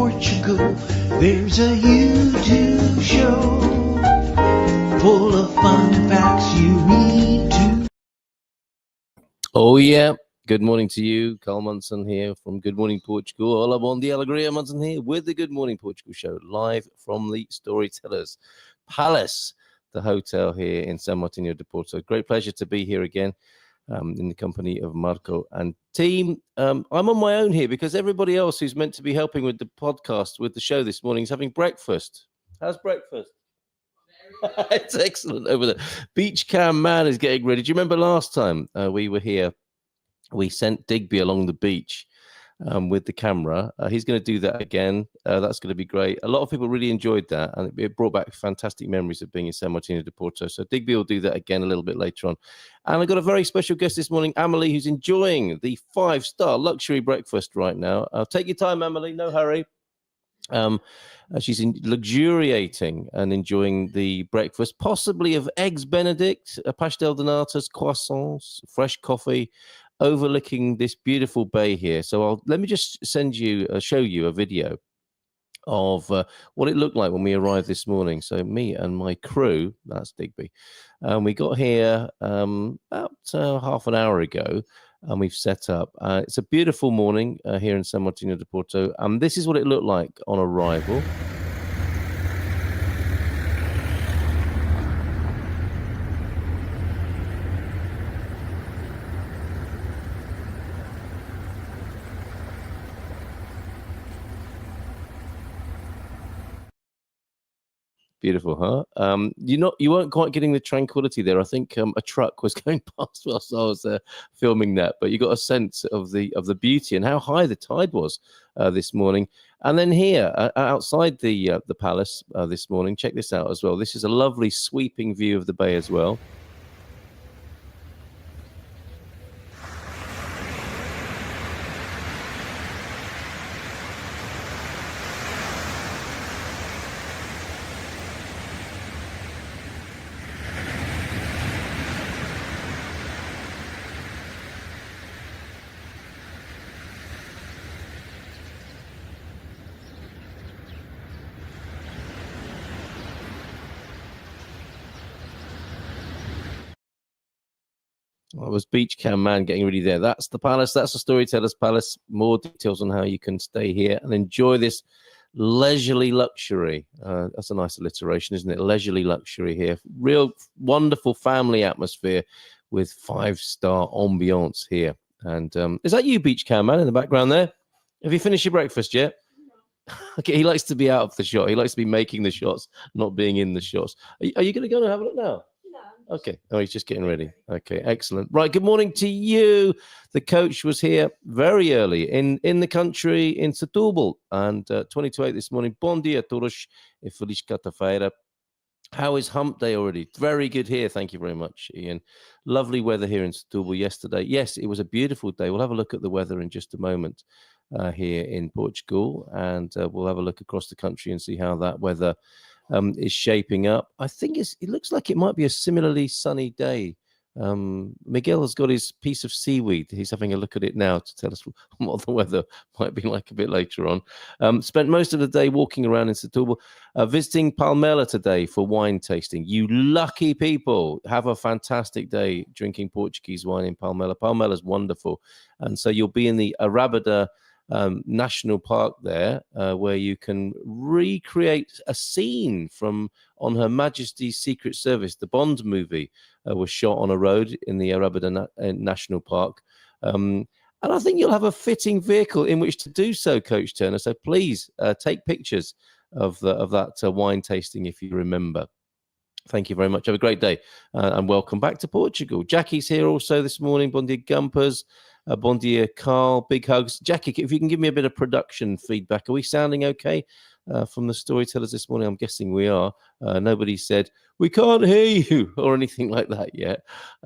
Portugal, there's a YouTube show full of fun facts you need to. Oh, yeah. Good morning to you. Carl Munson here from Good Morning Portugal. Olá Bom Dia ALEGRIA. Munson here with the Good Morning Portugal show, live from the Storytellers Palace, the hotel here in San Martinho de Porto. Great pleasure to be here again in the company of Marco and team. I'm on my own here because everybody else who's meant to be helping with the podcast, with the show this morning, is having breakfast. How's breakfast? It's excellent over there. Beach Cam Man is getting ready. Do you remember last time we were here? We sent Digby along the beach with the camera. He's going to do that again. That's going to be great. A lot of people really enjoyed that, and it brought back fantastic memories of being in San Martinho de Porto. So Digby will do that again a little bit later on. And I've got a very special guest this morning, Amelie, who's enjoying the 5-star luxury breakfast right now. Take your time, Amelie. No hurry. She's luxuriating and enjoying the breakfast, possibly of eggs Benedict, pastel de natas, croissants, fresh coffee, overlooking this beautiful bay here. So let me just show you a video of what it looked like when we arrived this morning. So me and my crew, that's Digby, we got here about half an hour ago, and we've set up. It's a beautiful morning here in San Martinho de Porto, and this is what it looked like on arrival. Beautiful, huh? You weren't quite getting the tranquility there. I think a truck was going past whilst I was filming that, but you got a sense of the beauty and how high the tide was this morning. And then here outside the palace this morning, check this out as well. This is a lovely sweeping view of the bay as well. That was Beach Cam Man getting ready there. That's the palace. That's the Storytellers Palace. More details on how you can stay here and enjoy this leisurely luxury. That's a nice alliteration, isn't it? Leisurely luxury here. Real wonderful family atmosphere with 5-star ambience here. And is that you, Beach Cam Man, in the background there? Have you finished your breakfast yet? Okay, he likes to be out of the shot. He likes to be making the shots, not being in the shots. Are you going to go and have a look now? Okay. Oh, he's just getting ready. Okay, excellent. Right, good morning to you. The coach was here very early in the country in Setúbal, and 20 to 8 this morning. Bom dia a todos e feliz quarta-feira. How is hump day already? Very good here. Thank you very much, Ian. Lovely weather here in Setúbal yesterday. Yes, it was a beautiful day. We'll have a look at the weather in just a moment here in Portugal, and we'll have a look across the country and see how that weather is shaping up. I think it looks like it might be a similarly sunny day. Miguel has got his piece of seaweed. He's having a look at it now to tell us what the weather might be like a bit later on. Spent most of the day walking around in Setúbal, visiting Palmela today for wine tasting. You lucky people, have a fantastic day drinking Portuguese wine in Palmela. Palmela's wonderful. And so you'll be in the Arabada National Park there, where you can recreate a scene from On Her Majesty's Secret Service. The Bond movie was shot on a road in the Arabada National Park. And I think you'll have a fitting vehicle in which to do so, Coach Turner. So please take pictures of that wine tasting if you remember. Thank you very much. Have a great day and welcome back to Portugal. Jackie's here also this morning. Bon dia, Gumpers. Bon dia, Carl. Big hugs. Jackie, if you can give me a bit of production feedback. Are we sounding okay from the Storytellers this morning? I'm guessing we are. Nobody said, we can't hear you or anything like that yet.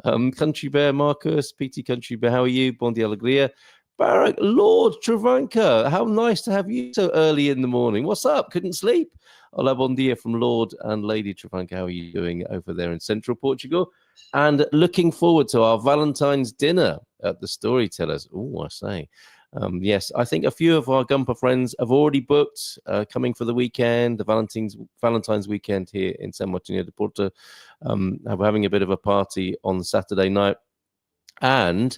Country Bear, Marcus, PT Country Bear, how are you? Bon dia, Alegria. Barak, Lord Travanka, how nice to have you so early in the morning. What's up? Couldn't sleep? Hola, bon dia from Lord and Lady Travanka. How are you doing over there in central Portugal? And looking forward to our Valentine's dinner at the Storytellers. Oh, I say. Yes, I think a few of our Gumper friends have already booked coming for the weekend, the Valentine's weekend here in San Martinho de Porto. We're having a bit of a party on Saturday night. And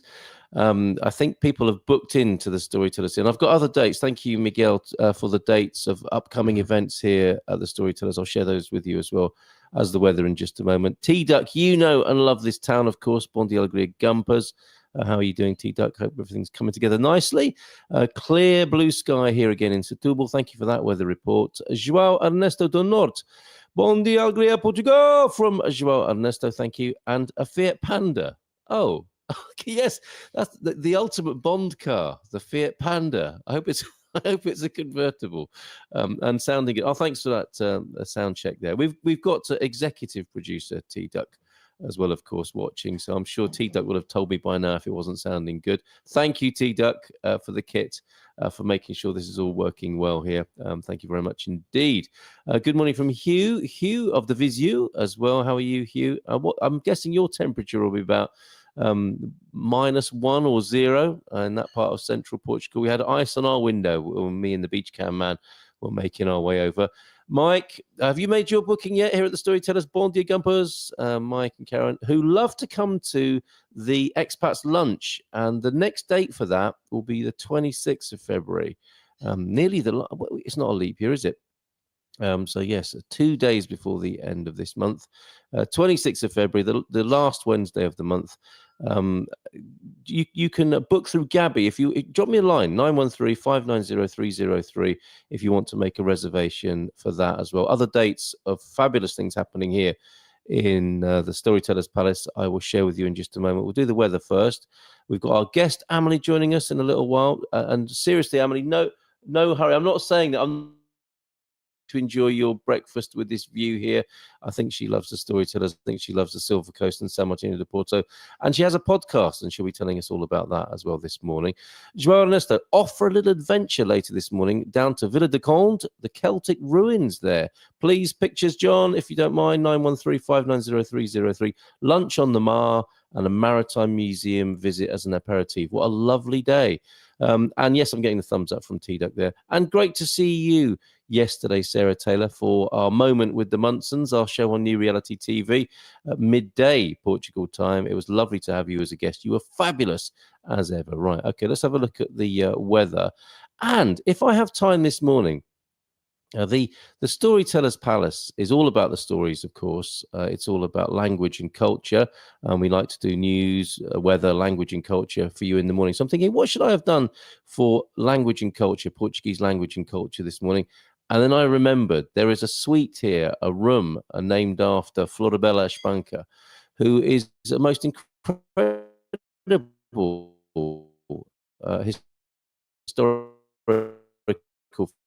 I think people have booked into the Storytellers. And I've got other dates. Thank you, Miguel, for the dates of upcoming events here at the Storytellers. I'll share those with you as well as the weather in just a moment. T-Duck, you know and love this town, of course. Bom Dia Alegria Gumpers. How are you doing, T-Duck? Hope everything's coming together nicely. Clear blue sky here again in Setúbal. Thank you for that weather report. João Ernesto do Norte. Bom Dia Alegria Portugal from João Ernesto. Thank you. And a Fiat Panda. Oh, yes, that's the ultimate Bond car, the Fiat Panda. I hope it's a convertible, and sounding good. Oh, thanks for that sound check there. We've got executive producer T-Duck as well, of course, watching. So I'm sure T-Duck would have told me by now if it wasn't sounding good. Thank you, T-Duck, for the kit, for making sure this is all working well here. Thank you very much indeed. Good morning from Hugh. Hugh of the Visu as well. How are you, Hugh? I'm guessing your temperature will be about -1 or 0 in that part of central Portugal. We had ice on our window when me and the beach cam man were making our way over. Mike, have you made your booking yet here at the Storytellers? Bom Dia Gumpers, Mike and Karen, who love to come to the expats lunch, and the next date for that will be the 26th of February. It's not a leap year, is it? So yes, 2 days before the end of this month, 26th of February, the last Wednesday of the month. You can book through Gabby. If you drop me a line, 913-590-303, if you want to make a reservation for that as well. Other dates of fabulous things happening here in the Storytellers Palace I will share with you in just a moment. We'll do the weather first. We've got our guest Amelie joining us in a little while, and seriously, Amelie, no hurry. I'm not saying that I'm to enjoy your breakfast with this view here. I think she loves the Storytellers. I think she loves the Silver Coast and San Martinho de Porto. And she has a podcast, and she'll be telling us all about that as well this morning. João Ernesto, off for a little adventure later this morning down to Vila de Conde, the Celtic ruins there. Please, pictures, John, if you don't mind, 913-590-303. Lunch on the Mar and a maritime museum visit as an aperitif. What a lovely day. And yes, I'm getting the thumbs up from T-Duck there. And great to see you yesterday, Sarah Taylor, for our moment with the Munsons, our show on New Reality TV at midday Portugal time. It was lovely to have you as a guest. You were fabulous as ever. Right, okay, let's have a look at the weather. And if I have time this morning, the Storytellers Palace is all about the stories, of course. It's all about language and culture. And we like to do news, weather, language and culture for you in the morning. So I'm thinking, what should I have done for language and culture, Portuguese language and culture this morning? And then I remembered there is a suite here, a room named after Floribela Espanca, who is the most incredible historical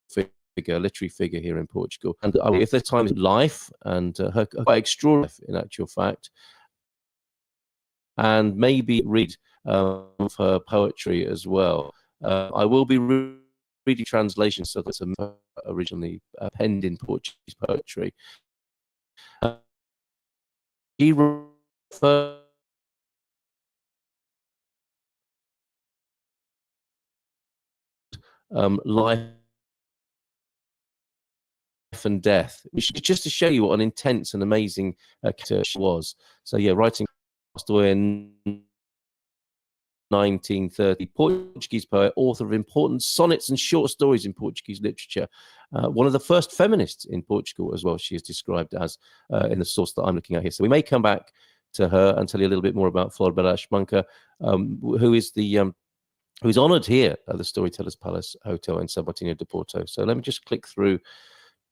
figure, literary figure here in Portugal. And if there's time in life, and her quite extraordinary in actual fact, and maybe read of her poetry as well. I will be reading translations, so that's originally penned in Portuguese poetry. He referred life and death, which just to show you what an intense and amazing character she was. So yeah, writing passed away in 1930, Portuguese poet, author of important sonnets and short stories in Portuguese literature. One of the first feminists in Portugal as well, she is described as in the source that I'm looking at here. So we may come back to her and tell you a little bit more about Floribela Espanca, who is the who's honoured here at the Storytellers Palace Hotel in San Martinho de Porto. So let me just click through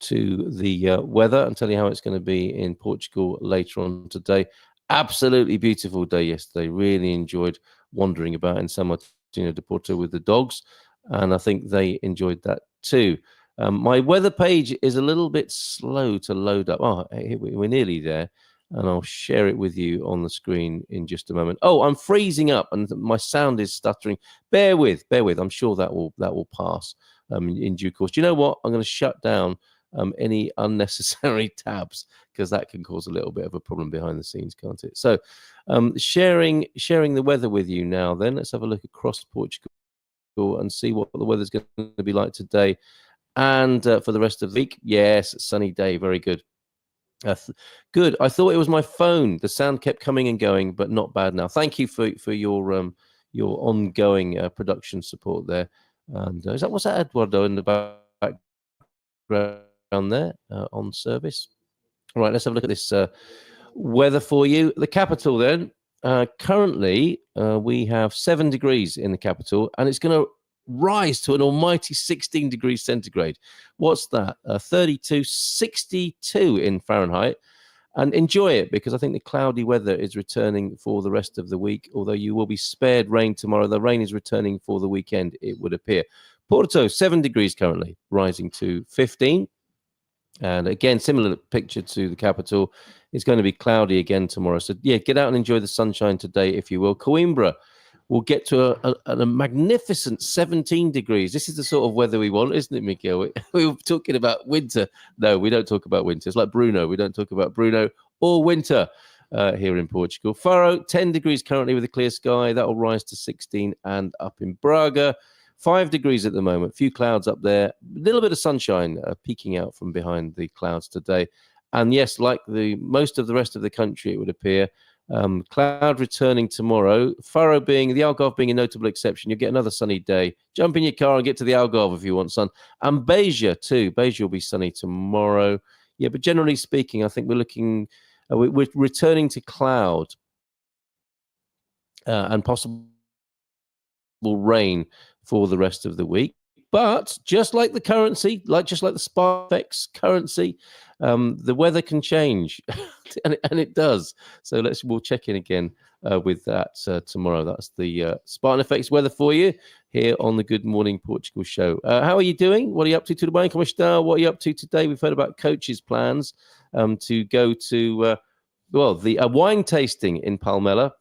to the weather and tell you how it's going to be in Portugal later on today. Absolutely beautiful day yesterday. Really enjoyed wandering about in San Martinho de Porto with the dogs, and I think they enjoyed that too. My weather page is a little bit slow to load up. Oh, we're nearly there, and I'll share it with you on the screen in just a moment. Oh, I'm freezing up, and my sound is stuttering. Bear with. I'm sure that will pass in due course. Do you know what? I'm going to shut down any unnecessary tabs, because that can cause a little bit of a problem behind the scenes, can't it? So sharing the weather with you now then. Let's have a look across Portugal and see what the weather's going to be like today and for the rest of the week. Yes, sunny day, very good. Good. I thought it was my phone. The sound kept coming and going, but not bad now. Thank you for your ongoing production support there. And what's that, Eduardo, in the background there on service? All right, let's have a look at this weather for you. The capital then. Currently, we have 7 degrees in the capital, and it's going to rise to an almighty 16 degrees centigrade. What's that? 62 in Fahrenheit. And enjoy it, because I think the cloudy weather is returning for the rest of the week, although you will be spared rain tomorrow. The rain is returning for the weekend, it would appear. Porto, 7 degrees currently, rising to 15. And again, similar picture to the capital. It's going to be cloudy again tomorrow. So, yeah, get out and enjoy the sunshine today, if you will. Coimbra will get to a magnificent 17 degrees. This is the sort of weather we want, isn't it, Miguel? We were talking about winter. No, we don't talk about winter. It's like Bruno. We don't talk about Bruno or winter here in Portugal. Faro, 10 degrees currently with a clear sky. That will rise to 16. And up in Braga, 5 degrees at the moment. A few clouds up there. A little bit of sunshine peeking out from behind the clouds today. And yes, like most of the rest of the country, it would appear, cloud returning tomorrow. Faro being, the Algarve being a notable exception. You'll get another sunny day. Jump in your car and get to the Algarve if you want sun. And Beja too. Beja will be sunny tomorrow. Yeah, but generally speaking, I think we're looking, we're returning to cloud and possible rain for the rest of the week. But just like the currency, just like the SparkFX currency, the weather can change, and it does. So we'll check in again with that tomorrow. That's the SparkFX weather for you here on the Good Morning Portugal show. How are you doing? What are you up to? Tudo bem? Como está? What are you up to today? We've heard about coaches' plans to go to the wine tasting in Palmela.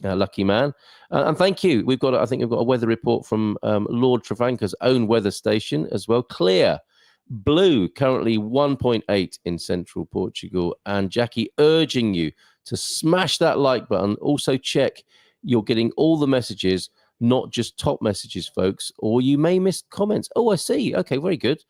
Lucky man. And thank you. I think we've got a weather report from Lord Travanca's own weather station as well. Clear blue, currently 1.8 in central Portugal. And Jackie urging you to smash that like button. Also check you're getting all the messages, not just top messages, folks, or you may miss comments. Oh, I see. Okay, very good.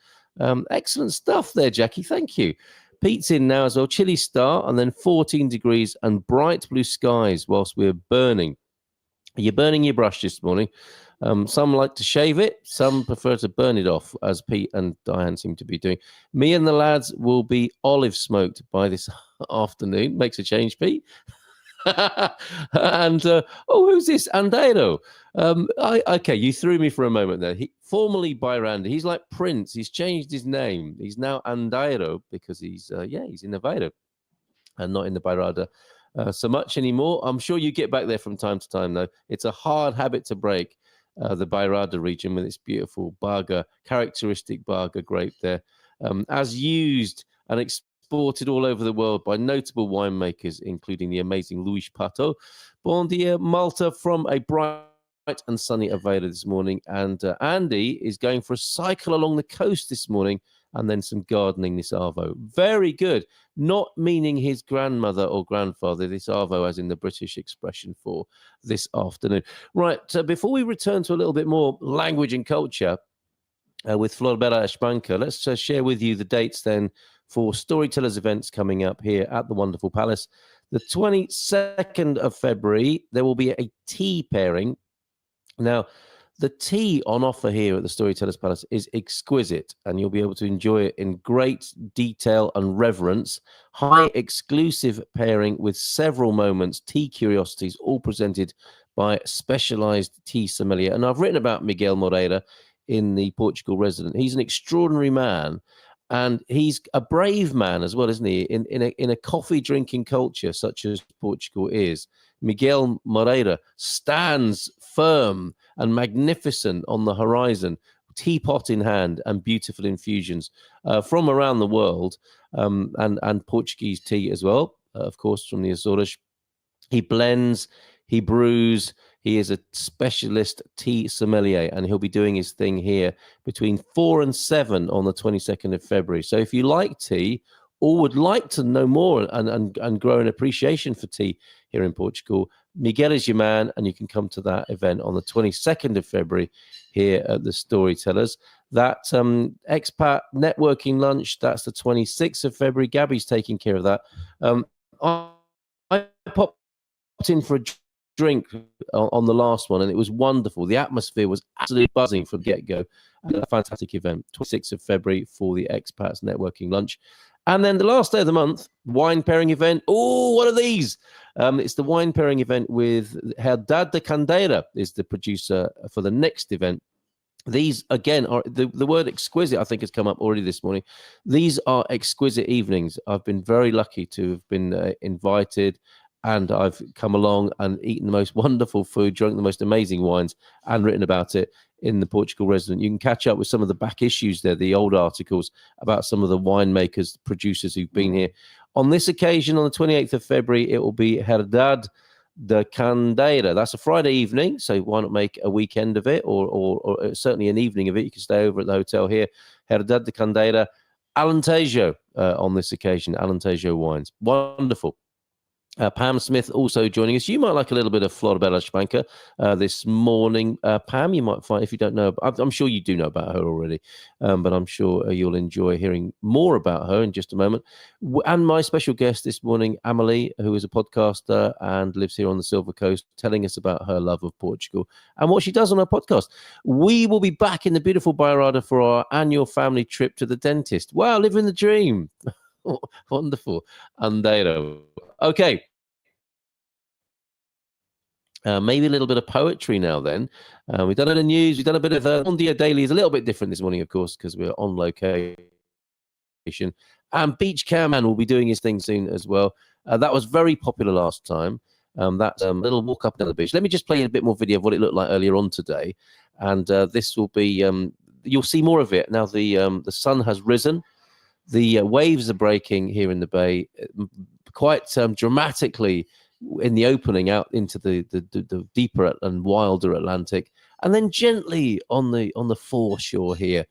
Excellent stuff there, Jackie. Thank you. Pete's in now as well. Chilly start, and then 14 degrees and bright blue skies whilst we're burning. You're burning your brush this morning. Some like to shave it. Some prefer to burn it off, as Pete and Diane seem to be doing. Me and the lads will be olive smoked by this afternoon. Makes a change, Pete. And who's this? Andero. Okay, you threw me for a moment there. Formerly Bairanda. He's like Prince. He's changed his name. He's now Andero because he's in Aveiro and not in the Bairrada so much anymore. I'm sure you get back there from time to time, though. It's a hard habit to break, the Bairrada region with its beautiful characteristic Barga grape there, as used and exported all over the world by notable winemakers, including the amazing Luís Pato. Bom dia, Malta, from a bright and sunny Aveiro this morning. And Andy is going for a cycle along the coast this morning and then some gardening this arvo. Very good. Not meaning his grandmother or grandfather, this arvo as in the British expression for this afternoon. Right, before we return to a little bit more language and culture with Florbera Espanca, let's share with you the dates then for Storytellers events coming up here at the wonderful Palace. The 22nd of February, there will be a tea pairing. Now, the tea on offer here at the Storytellers Palace is exquisite, and you'll be able to enjoy it in great detail and reverence. High exclusive pairing with several moments, tea curiosities, all presented by specialized tea sommelier. And I've written about Miguel Moreira in the Portugal Resident. He's an extraordinary man, and he's a brave man as well, isn't he? In a coffee drinking culture such as Portugal is, Miguel Moreira stands firm and magnificent on the horizon, teapot in hand, and beautiful infusions from around the world, and Portuguese tea as well, of course, from the Azores. He blends, he brews. He is a specialist tea sommelier, and he'll be doing his thing here between 4 and 7 on the 22nd of February. So if you like tea, or would like to know more and grow an appreciation for tea here in Portugal, Miguel is your man, and you can come to that event on the 22nd of February here at the Storytellers. That expat networking lunch, that's the 26th of February. Gabby's taking care of that. I popped in for a drink on the last one, and it was wonderful. The atmosphere was absolutely buzzing from get-go. A fantastic event, 26th of February for the expats networking lunch. And then the last day of the month, wine pairing event. Oh, what are these? It's the wine pairing event with Herdad de Candeira is the producer for the next event. These, again, are the word exquisite, I think, has come up already this morning. These are exquisite evenings. I've been very lucky to have been invited, and I've come along and eaten the most wonderful food, drunk the most amazing wines, and written about it in the Portugal Resident. You can catch up with some of the back issues there, the old articles about some of the winemakers, producers who've been here. On this occasion, on the 28th of February, it will be Herdad de Candeira. That's a Friday evening, so why not make a weekend of it, or certainly an evening of it? You can stay over at the hotel here. Herdad de Candeira, Alentejo on this occasion, Alentejo wines. Wonderful. Pam Smith also joining us. You might like a little bit of Florbella Spanker this morning. Pam, you might find, if you don't know, I'm sure you do know about her already, but I'm sure you'll enjoy hearing more about her in just a moment. And my special guest this morning, Amelie, who is a podcaster and lives here on the Silver Coast, telling us about her love of Portugal and what she does on her podcast. We will be back in the beautiful Bairrada for our annual family trip to the dentist. Wow, living the dream. Wonderful. Andeiro. Okay. Maybe a little bit of poetry now then. We've done a bit of news. We've done a bit of Bom Dia Daily is a little bit different this morning, of course, because we're on location. And Beach Camman will be doing his thing soon as well. That was very popular last time. That little walk up and down the beach. Let me just play a bit more video of what it looked like earlier on today. And this will be, you'll see more of it. Now the sun has risen. The waves are breaking here in the bay quite dramatically in the opening out into the deeper and wilder Atlantic, and then gently on the foreshore here,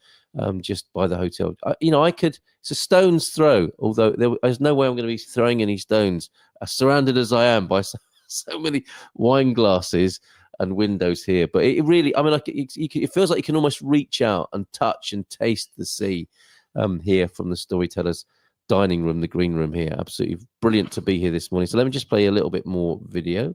just by the hotel. It's a stone's throw, although there's no way I'm going to be throwing any stones, surrounded as I am by so many wine glasses and windows here. But it really, I mean, it feels like you can almost reach out and touch and taste the sea here from the Storytellers dining room, the green room here. Absolutely brilliant to be here this morning. So let me just play a little bit more video.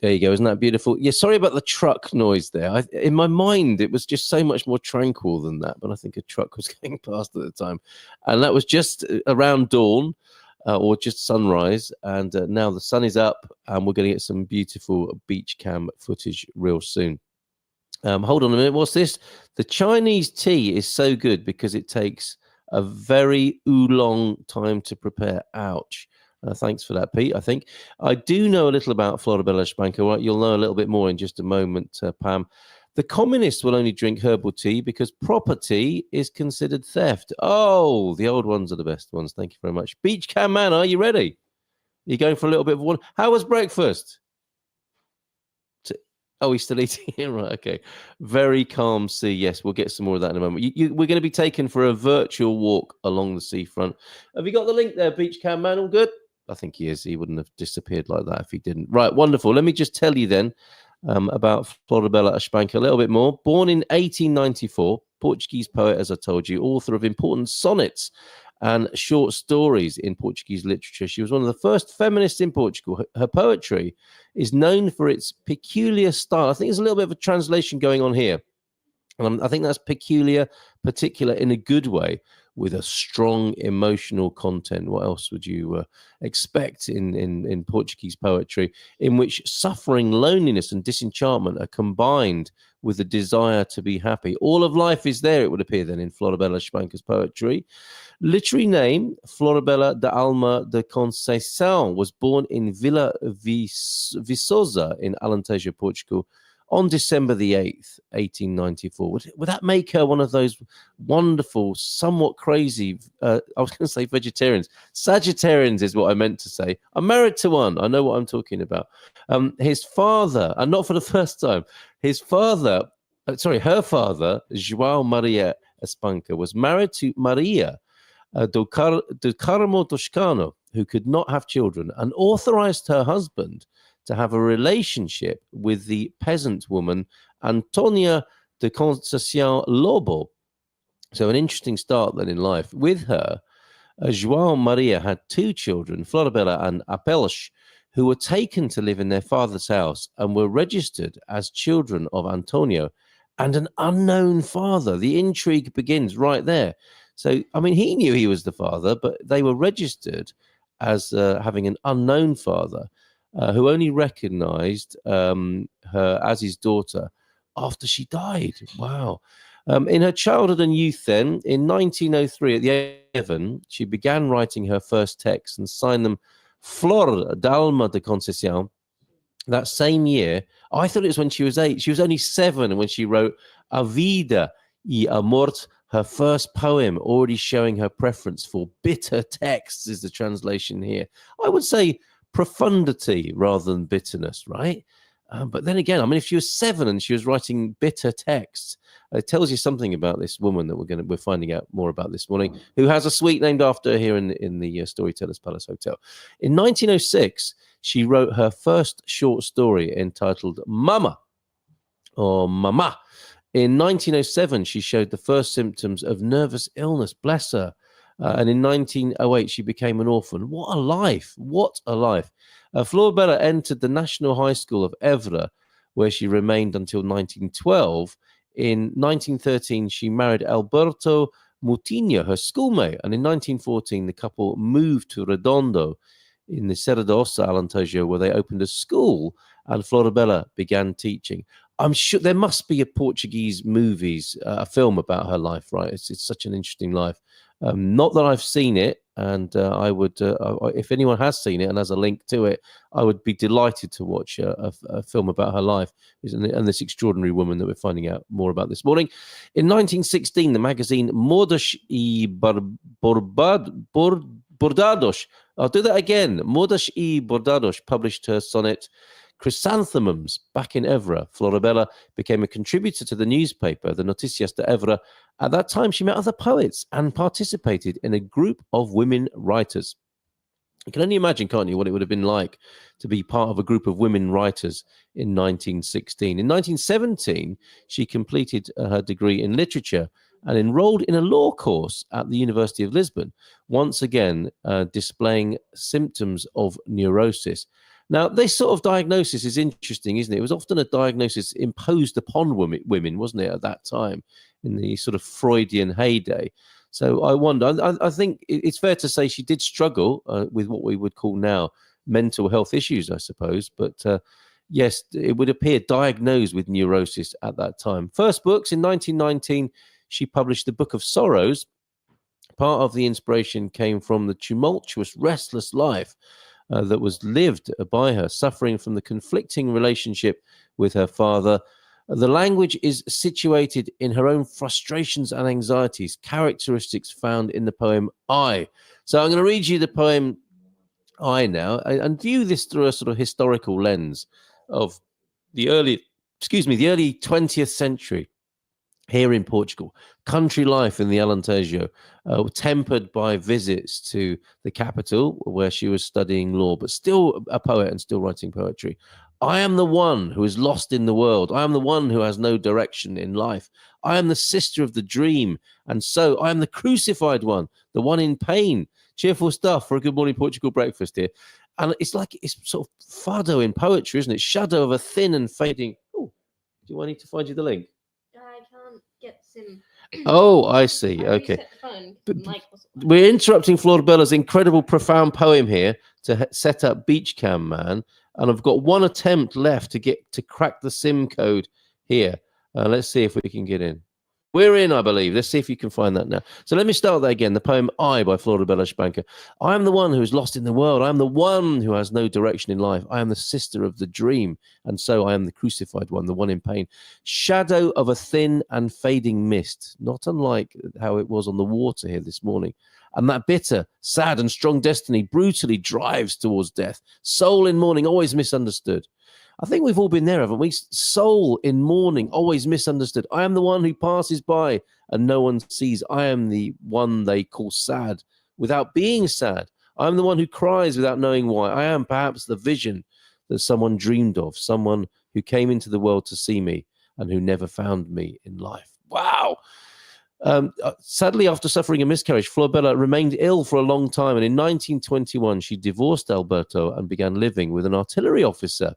There you go. Isn't that beautiful? Yeah, sorry about the truck noise there. In my mind, it was just so much more tranquil than that, but I think a truck was going past at the time. And that was just around dawn or just sunrise. And now the sun is up and we're going to get some beautiful beach cam footage real soon. Hold on a minute. What's this? The Chinese tea is so good because it takes a very long time to prepare. Ouch. Thanks for that, Pete. I think I do know a little about Florbella Spanker. Right? You'll know a little bit more in just a moment, Pam. The communists will only drink herbal tea because proper tea is considered theft. Oh, the old ones are the best ones. Thank you very much. Beach Cam Man, are you ready? Are you going for a little bit of water? How was breakfast? Oh, he's still eating it. Right, okay. Very calm sea. Yes, we'll get some more of that in a moment. We're going to be taken for a virtual walk along the seafront. Have you got the link there, Beach Cam Man? All good? I think he is. He wouldn't have disappeared like that if he didn't. Right, wonderful. Let me just tell you then about Florbella Spanker a little bit more. Born in 1894, Portuguese poet, as I told you, author of important sonnets and short stories in Portuguese literature. She was one of the first feminists in Portugal. Her poetry is known for its peculiar style. I think there's a little bit of a translation going on here. I think that's peculiar, particular in a good way, with a strong emotional content. What else would you expect in Portuguese poetry, in which suffering, loneliness, and disenchantment are combined with the desire to be happy? All of life is there, it would appear, then, in Florbella Spanker's poetry. Literary name, Florbella de Alma de Conceição, was born in Vila Viçosa in Alentejo, Portugal, on December the 8th, 1894. Would that make her one of those wonderful, somewhat crazy, I was going to say vegetarians. Sagittarians is what I meant to say. I'm married to one. I know what I'm talking about. His father, and not for the first time, her father, João Maria Espanca, was married to Maria do Carmo Toscano, who could not have children, and authorized her husband to have a relationship with the peasant woman Antonia de Conceição Lobo. So an interesting start then in life. With her, João Maria had two children, Floribela and Apeles, who were taken to live in their father's house and were registered as children of Antonio and an unknown father. The intrigue begins right there. So, I mean, he knew he was the father, but they were registered as having an unknown father who only recognized her as his daughter after she died. Wow. In her childhood and youth then, in 1903, at the age of 11, she began writing her first texts and signed them Flor d'Alma de Conceição. That same year, I thought it was when she was 8. She was only 7 when she wrote A Vida e a Morte, her first poem, already showing her preference for bitter texts, is the translation here. I would say profundity rather than bitterness, right? But then again, I mean, if she was 7 and she was writing bitter texts, it tells you something about this woman that we're finding out more about this morning, who has a suite named after her here in the Storytellers Palace Hotel. In 1906, she wrote her first short story entitled Mama, or Mama. In 1907, she showed the first symptoms of nervous illness, bless her. And in 1908, she became an orphan. What a life! What a life! Floribela entered the National High School of Évora, where she remained until 1912. In 1913, she married Alberto Moutinho, her schoolmate. And in 1914, the couple moved to Redondo in the Serra da Ossa, Alentejo, where they opened a school, and Floribela began teaching. I'm sure there must be a Portuguese movies, a film about her life, right? It's such an interesting life. Not that I've seen it, and I would, if anyone has seen it and has a link to it, I would be delighted to watch a film about her life and this extraordinary woman that we're finding out more about this morning. In 1916, the magazine Modas e Bordados, I'll do that again, Modas e Bordados published her sonnet Chrysanthemums back in Évora. Floribela became a contributor to the newspaper, the Noticias de Évora. At that time, she met other poets and participated in a group of women writers. You can only imagine, can't you, what it would have been like to be part of a group of women writers in 1916. In 1917, she completed her degree in literature and enrolled in a law course at the University of Lisbon, once again displaying symptoms of neurosis. Now, this sort of diagnosis is interesting, isn't it? It was often a diagnosis imposed upon women, wasn't it, at that time, in the sort of Freudian heyday. So I wonder, I think it's fair to say she did struggle with what we would call now mental health issues, I suppose. But yes, it would appear diagnosed with neurosis at that time. First books, in 1919, she published the Book of Sorrows. Part of the inspiration came from the tumultuous, restless life that was lived by her, suffering from the conflicting relationship with her father. The language is situated in her own frustrations and anxieties, characteristics found in the poem I. So I'm going to read you the poem I now and view this through a sort of historical lens of the early 20th century here in Portugal. Country life in the Alentejo, tempered by visits to the capital where she was studying law, but still a poet and still writing poetry. I am the one who is lost in the world. I am the one who has no direction in life. I am the sister of the dream. And so I am the crucified one, the one in pain. Cheerful stuff for a Good Morning Portugal breakfast here. And it's like, it's sort of fado in poetry, isn't it? Shadow of a thin and fading. Oh, do I need to find you the link? I can't get Sim. Oh, I see. Okay. We're interrupting Floribela's incredible, profound poem here to set up Beach Cam Man. And I've got one attempt left to crack the SIM code here. Let's see if we can get in. We're in, I believe. Let's see if you can find that now. So let me start that again. The poem I by Floribela Spanker. I am the one who is lost in the world. I am the one who has no direction in life. I am the sister of the dream. And so I am the crucified one, the one in pain. Shadow of a thin and fading mist, not unlike how it was on the water here this morning. And that bitter, sad and strong destiny brutally drives towards death. Soul in mourning, always misunderstood. I think we've all been there, haven't we? Soul in mourning, always misunderstood. I am the one who passes by and no one sees. I am the one they call sad without being sad. I am the one who cries without knowing why. I am perhaps the vision that someone dreamed of, someone who came into the world to see me and who never found me in life. Wow. Sadly, after suffering a miscarriage, Floribela remained ill for a long time. And in 1921, she divorced Alberto and began living with an artillery officer,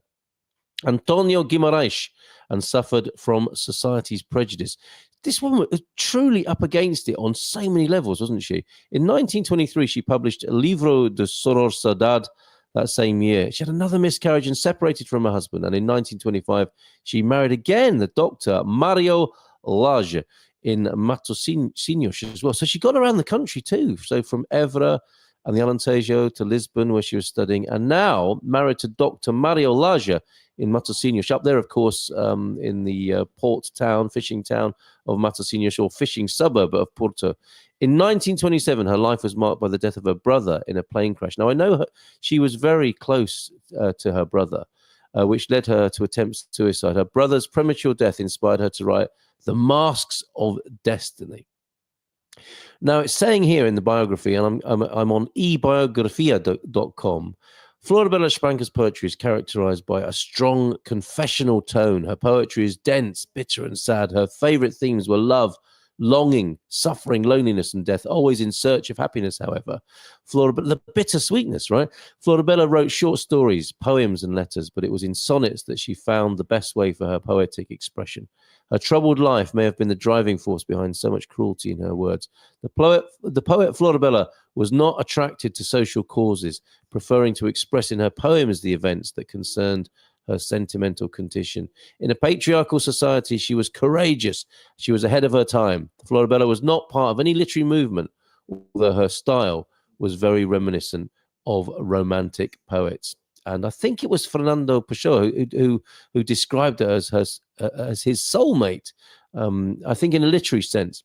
Antonio Guimarães, and suffered from society's prejudice. This woman was truly up against it on so many levels, wasn't she? In 1923, she published Livro de Soror Saudade that same year. She had another miscarriage and separated from her husband. And in 1925, she married again the doctor, Mario Lage, in Matosinhos as well. So she got around the country too. So from Évora and the Alentejo to Lisbon, where she was studying, and now married to Dr. Mario Lage in Matosinhos, up there, of course, in the port town, fishing town of Matosinhos, or fishing suburb of Porto. In 1927, her life was marked by the death of her brother in a plane crash. Now, I know she was very close to her brother, which led her to attempt suicide. Her brother's premature death inspired her to write The Masks of Destiny. Now, it's saying here in the biography, and I'm on ebiografia.com, Floribela Spanker's poetry is characterized by a strong confessional tone. Her poetry is dense, bitter, and sad. Her favorite themes were love, longing, suffering, loneliness, and death, always in search of happiness, however. The bittersweetness, right? Floribela wrote short stories, poems, and letters, but it was in sonnets that she found the best way for her poetic expression. Her troubled life may have been the driving force behind so much cruelty in her words. The poet Floribela was not attracted to social causes, preferring to express in her poems the events that concerned her sentimental condition. In a patriarchal society, she was courageous. She was ahead of her time. Floribela was not part of any literary movement, although her style was very reminiscent of romantic poets. And I think it was Fernando Pessoa who described her as his soulmate. I think in a literary sense,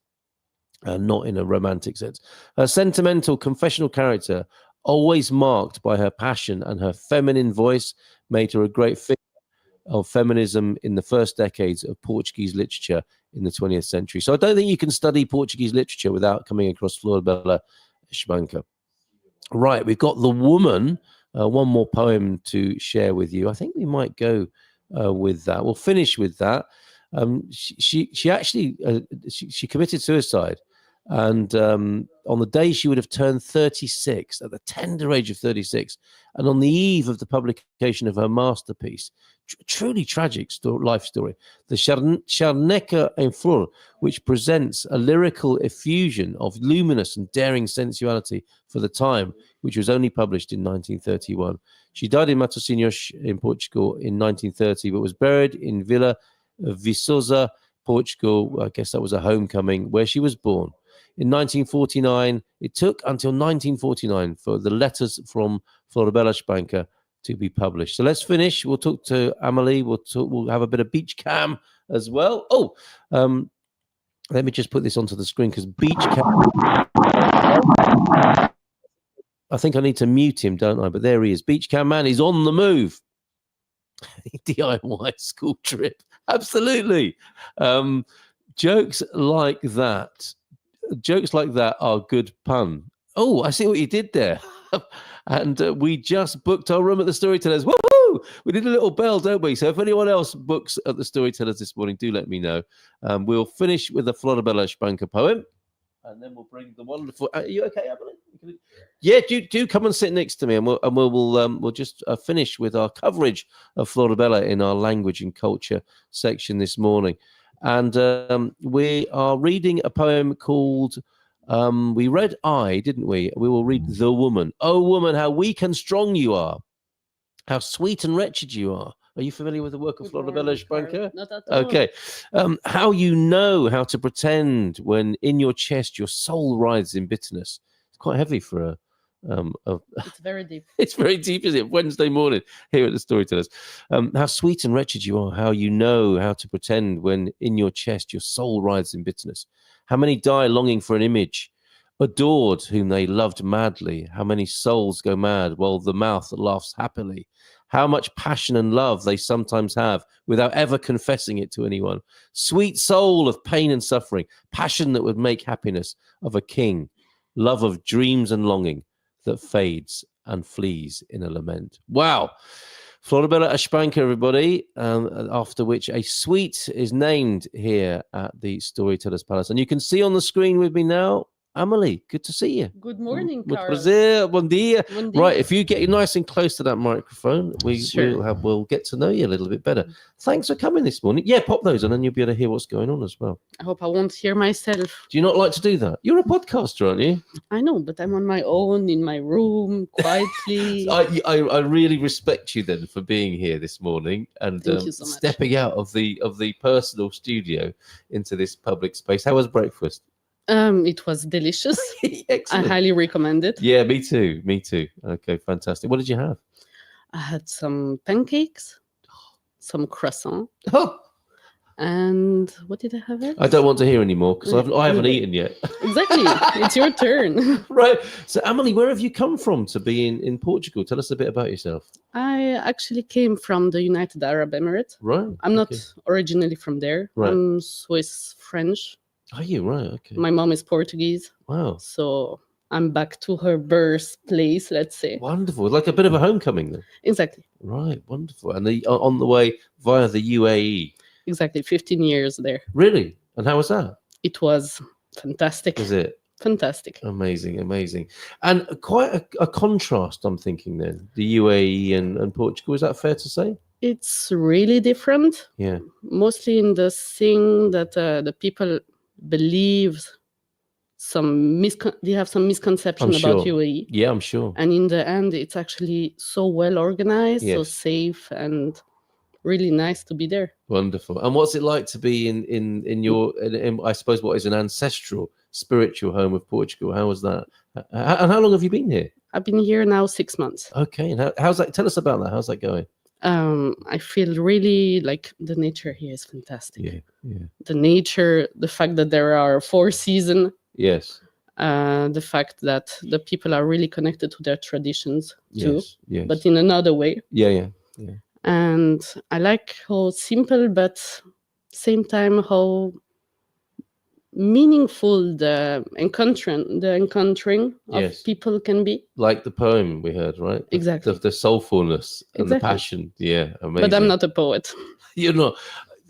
not in a romantic sense. Her sentimental, confessional character, always marked by her passion and her feminine voice, made her a great figure of feminism in the first decades of Portuguese literature in the 20th century. So I don't think you can study Portuguese literature without coming across Floribela Spanker. Right, we've got The Woman. One more poem to share with you. I think we might go with that. We'll finish with that. She actually committed suicide, and on the day she would have turned 36, at the tender age of 36, and on the eve of the publication of her masterpiece, truly tragic life story, the Charneca em Flor, which presents a lyrical effusion of luminous and daring sensuality for the time, which was only published in 1931. She died in Matosinhos in Portugal in 1930, but was buried in Vila Viçosa, Portugal. I guess that was a homecoming where she was born. In 1949, it took until 1949 for the letters from Floribela Spanker to be published. So let's finish. We'll talk to Amelie. We'll have a bit of beach cam as well. Let me just put this onto the screen because beach cam. I think I need to mute him, don't I? But there he is. Beach cam man is on the move. DIY school trip. Absolutely. Jokes like that are good pun. Oh, I see what you did there. And we just booked our room at the Storytellers. Woohoo! We did a little bell, don't we? So if anyone else books at the Storytellers this morning, do let me know. We'll finish with a Floribela Spanker poem, and then we'll bring the wonderful. Are you okay, Emily? Yeah, do come and sit next to me, and we'll just finish with our coverage of Floribela in our language and culture section this morning. And we are reading a poem called. We read I, didn't we? We will read The Woman. Oh, woman, how weak and strong you are. How sweet and wretched you are. Are you familiar with the work of Good Floribela morning, Espanca? Carl. Not at all. Okay. How you know how to pretend when in your chest your soul rides in bitterness. It's quite heavy for It's very deep. it's very deep, is it? Wednesday morning here at the Storytellers. How sweet and wretched you are. How you know how to pretend when in your chest your soul rides in bitterness. How many die longing for an image, adored whom they loved madly. How many souls go mad while the mouth laughs happily. How much passion and love they sometimes have without ever confessing it to anyone. Sweet soul of pain and suffering, passion that would make happiness of a king, love of dreams and longing that fades and flees in a lament. Wow. Floribela Espanca, everybody, after which a suite is named here at the Storytellers Palace. And you can see on the screen with me now, Amelie, good to see you. Good morning, Muito Carl. prazer, bom dia. Bom dia. Right, if you get nice and close to that microphone, Sure. we'll get to know you a little bit better. Thanks for coming this morning. Yeah, pop those and then you'll be able to hear what's going on as well. I hope I won't hear myself. Do you not like to do that? You're a podcaster, aren't you? I know, but I'm on my own in my room, quietly. I really respect you then for being here this morning and Thank you so much. stepping out of the personal studio into this public space. How was breakfast? It was delicious. I Excellent. highly recommend it. Yeah, me too. Me too. Okay, fantastic. What did you have? I had some pancakes, some croissant, Oh, and what did I have? Else? I don't want to hear anymore because I haven't eaten yet. Exactly. It's your turn. Right. So, Amelie, where have you come from to be in Portugal? Tell us a bit about yourself. I actually came from the United Arab Emirates. Right. I'm not Okay. originally from there. Right. I'm Swiss French. Are you right? Okay. My mom is Portuguese, Wow. so I'm back to her birthplace, let's say. Wonderful. Like a bit of a homecoming then. Exactly. Right. Wonderful. And on the way via the UAE. Exactly. 15 years there. Really? And how was that? It was fantastic. Was it? Fantastic. Amazing, amazing. And quite a contrast, I'm thinking then. The UAE and Portugal. Is that fair to say? It's really different, Yeah. mostly in the thing that the people believe they have some misconception I'm about sure. UAE. Yeah, I'm sure. And in the end, it's actually so well organized, so Yes. safe, and really nice to be there. Wonderful. And what's it like to be in your, I suppose, what is an ancestral, spiritual home of Portugal? How was that? And how long have you been here? I've been here now 6 months. Okay. And how's that? Tell us about that. How's that going? I feel really like the nature here is fantastic. Yeah. Yeah. The nature, the fact that there are 4 seasons, Yes. the fact that the people are really connected to their traditions too, Yes. Yes. but in another way. Yeah. And I like how simple, but same time how meaningful the encountering of Yes. people can be. Like the poem we heard, right? Exactly. The soulfulness and the Exactly. passion. Yeah. Amazing. But I'm not a poet. You're not.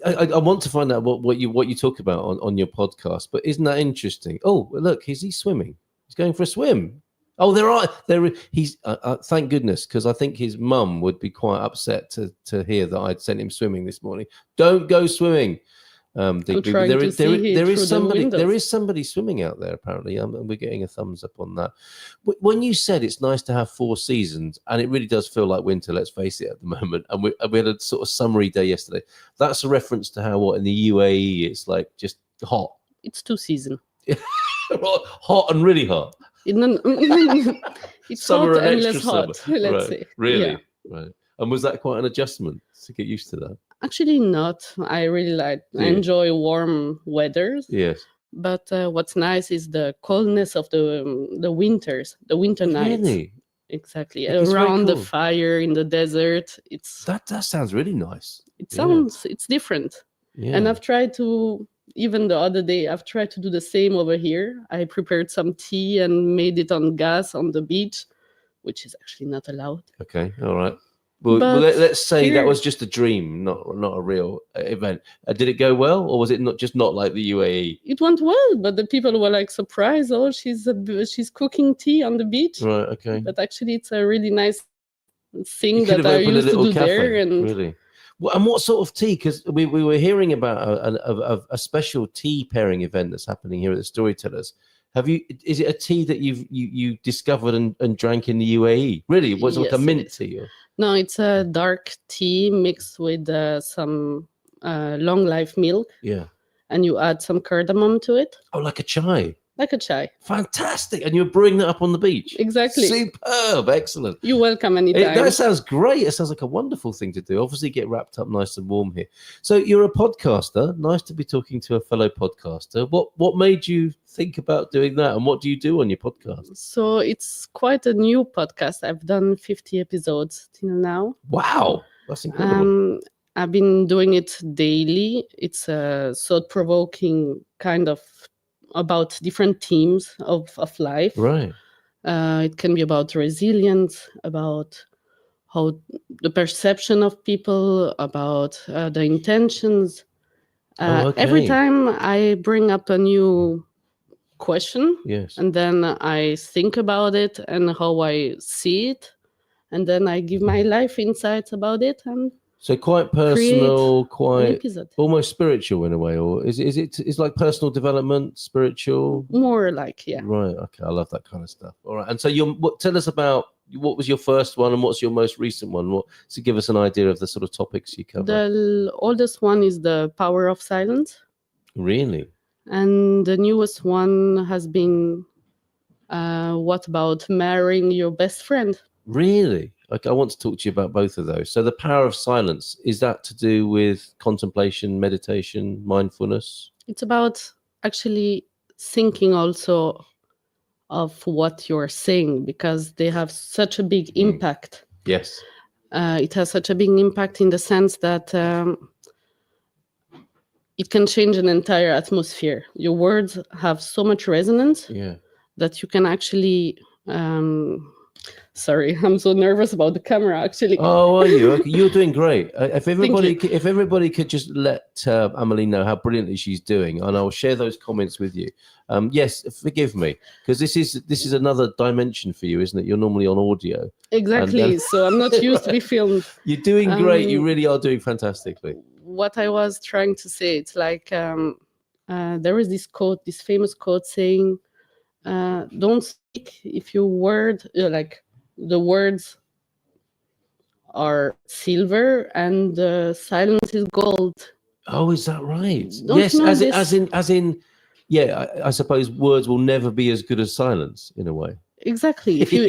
I want to find out what you talk about on your podcast. But isn't that interesting? Oh, look, is he swimming? He's going for a swim. Oh, he's thank goodness, because I think his mum would be quite upset to hear that I'd sent him swimming this morning. Don't go swimming. I'm trying to see it there through is the somebody windows. swimming out there apparently, and we're getting a thumbs up on that. When you said it's nice to have 4 seasons, and it really does feel like winter, let's face it, at the moment, and we had a sort of summery day yesterday. That's a reference to how in the UAE it's like just hot. It's 2 seasons. Hot and really hot. It's Summer hot and and less extra hot, summer. let's Right. say. Really? Yeah. Right. And was that quite an adjustment to get used to that? Actually not. I really I Yeah. enjoy warm weathers. Yes. But what's nice is the coldness of the winters, the winter nights. Really? Exactly. It's very Around the cool. fire in the desert. That sounds really nice. It yeah. sounds it's different. Yeah. And I've tried to, even the other day, I've tried to do the same over here. I prepared some tea and made it on gas on the beach, which is actually not allowed. Okay. All right. Well, But let's say that here- was just a dream, not a real event. Did it go well, or was it not like the UAE? It went well, but the people were like surprised. Oh, she's cooking tea on the beach. Right. Okay. But actually, it's a really nice thing You could that have I opened a used to little do cafe. there. And Really. Well, and what sort of tea? Because we were hearing about a special tea pairing event that's happening here at the Storytellers. Is it a tea that you discovered and drank in the UAE? Really? Was it like a Yes, it mint is. tea? Or? No, it's a dark tea mixed with some long life milk, Yeah. and you add some cardamom to it, Oh, like a chai. like a chai. Fantastic. And you're brewing that up on the beach. Exactly. Superb. Excellent. You're welcome anytime. That sounds great. It sounds like a wonderful thing to do. Obviously, get wrapped up nice and warm here. So you're a podcaster. Nice to be talking to a fellow podcaster. What made you think about doing that, and what do you do on your podcast? So it's quite a new podcast. I've done 50 episodes till now. Wow, that's incredible. I've been doing it daily. It's a thought-provoking kind of about different themes of life. Right. It can be about resilience, about how the perception of people, about the intentions. Every time I bring up a new question, Yes. and then I think about it and how I see it, and then I give my life insights about it, and So quite personal, an quite episode. almost spiritual in a way, or is it like personal development, spiritual? More like, yeah. Right. Okay. I love that kind of stuff. All right. And so tell us about what was your first one and what's your most recent one? To give us an idea of the sort of topics you cover. The oldest one is the power of silence. Really? And the newest one has been what about marrying your best friend? Really? I want to talk to you about both of those. So the power of silence, is that to do with contemplation, meditation, mindfulness? It's about actually thinking also of what you're saying, because they have such a big impact. Yes. It has such a big impact in the sense that it can change an entire atmosphere. Your words have so much resonance that you can actually... sorry, I'm so nervous about the camera, actually. Oh, are you? Okay, you're doing great. If everybody could just let Amelie know how brilliantly she's doing, and I'll share those comments with you. Yes, forgive me, because this is another dimension for you, isn't it? You're normally on audio. Exactly. And, so I'm not used to be filmed. You're doing great. You really are doing fantastically. What I was trying to say, it's like there is this famous quote saying, "Don't speak if your word like." The words are silver and the silence is gold. Oh, is that right? Don't yes, you as in, yeah. I suppose words will never be as good as silence in a way. Exactly. If you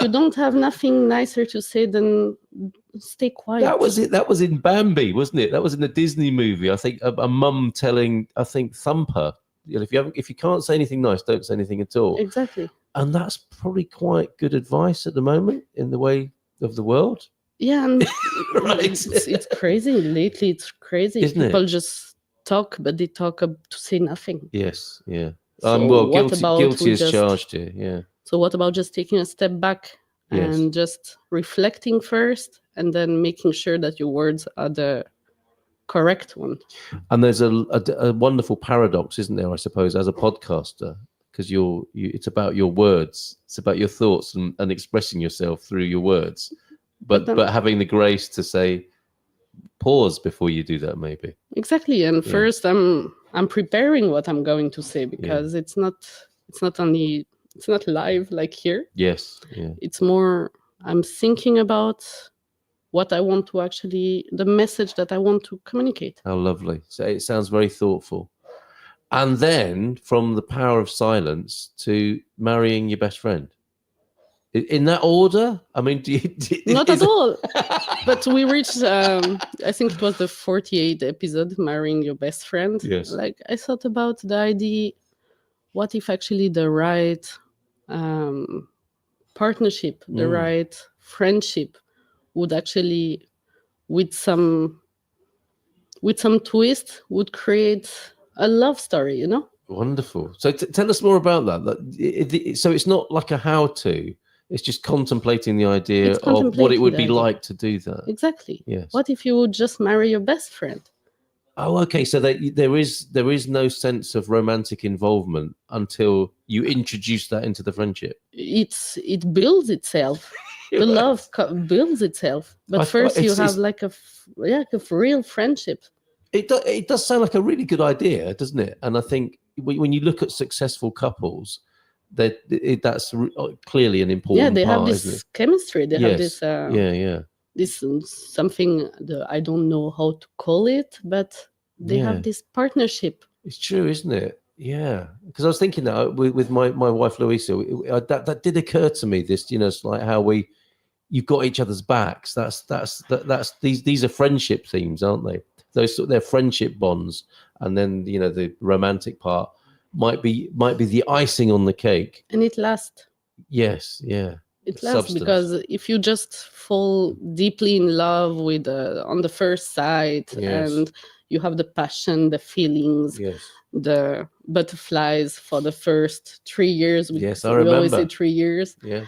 don't have nothing nicer to say, then stay quiet. That was it. That was in Bambi, wasn't it? That was in the Disney movie. I think a mum telling, I think, Thumper, if you can't say anything nice, don't say anything at all. Exactly. And that's probably quite good advice at the moment in the way of the world. Yeah, and right. It's crazy. Lately, it's crazy. Isn't People it? Just talk, but they talk to say nothing. Yes, yeah. So well, guilty as charged here, yeah. So what about just taking a step back and just reflecting first, and then making sure that your words are the correct one? And there's a wonderful paradox, isn't there, I suppose, as a podcaster, because it's about your words, it's about your thoughts and expressing yourself through your words, but having the grace to say pause before you do that, maybe. Exactly. And first I'm preparing what I'm going to say, because it's not live like here. Yes. Yeah. It's more, I'm thinking about what I want to the message that I want to communicate. How lovely. So it sounds very thoughtful. And then from the power of silence to marrying your best friend. In that order? I mean, not at all. But we reached, I think it was the 48th episode, marrying your best friend. Yes. Like, I thought about the idea, what if actually the right partnership, the right friendship would actually, with some twist, would create a love story, Wonderful. So tell us more about that. So it's not like a how-to. It's just contemplating the idea of what it would be like to do that. Exactly. Yes. What if you would just marry your best friend? Oh, okay. So there is no sense of romantic involvement until you introduce that into the friendship. It builds itself. The love builds itself. But first you have like a real friendship. It does sound like a really good idea, doesn't it? And I think when you look at successful couples, that's clearly an important part. Yeah, they have this chemistry. They have this. this is something I don't know how to call it, but they Yeah. have this partnership. It's true, isn't it? Yeah, because I was thinking that with my wife Louisa, that did occur to me. This, it's like how you've got each other's backs. That's these are friendship themes, aren't they? They're friendship bonds, and then the romantic part might be the icing on the cake. And it lasts. Yes, yeah. It lasts because if you just fall deeply in love with on the first sight, Yes. and you have the passion, the feelings, Yes. the butterflies for the first 3 years. Yes, I we always say remember. 3 years. Yeah.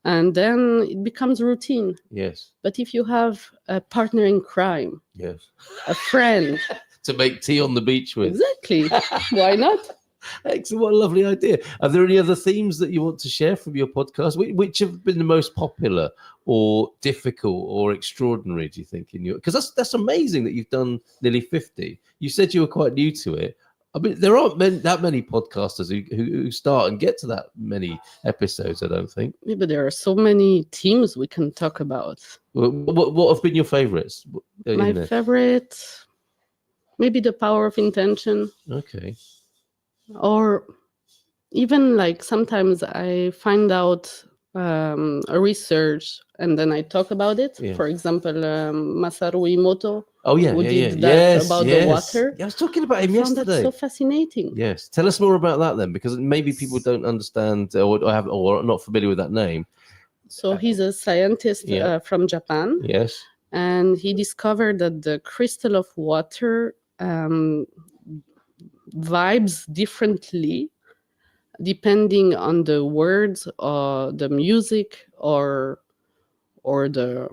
And then it becomes routine. Yes. But if you have a partner in crime, Yes. a friend To make tea on the beach with. Exactly. Why not? Excellent. What a lovely idea. Are there any other themes that you want to share from your podcast? Which have been the most popular or difficult or extraordinary, do you think, in your, because that's amazing that you've done nearly 50. You said you were quite new to it. I mean, there aren't that many podcasters who start and get to that many episodes, I don't think. Yeah, but there are so many themes we can talk about. What have been your favorites? My favorite, maybe The Power of Intention. Okay. Or even like sometimes I find out a research and then I talk about it. Yeah. For example, Masaru Emoto. Oh, yeah. Who yeah, did yeah. that Yes, about yes. the water. Yeah, I was talking about him I found yesterday. that so fascinating. Yes. Tell us more about that then, because maybe people don't understand or are not familiar with that name. So he's a scientist from Japan. Yes. And he discovered that the crystal of water vibes differently depending on the words or the music or the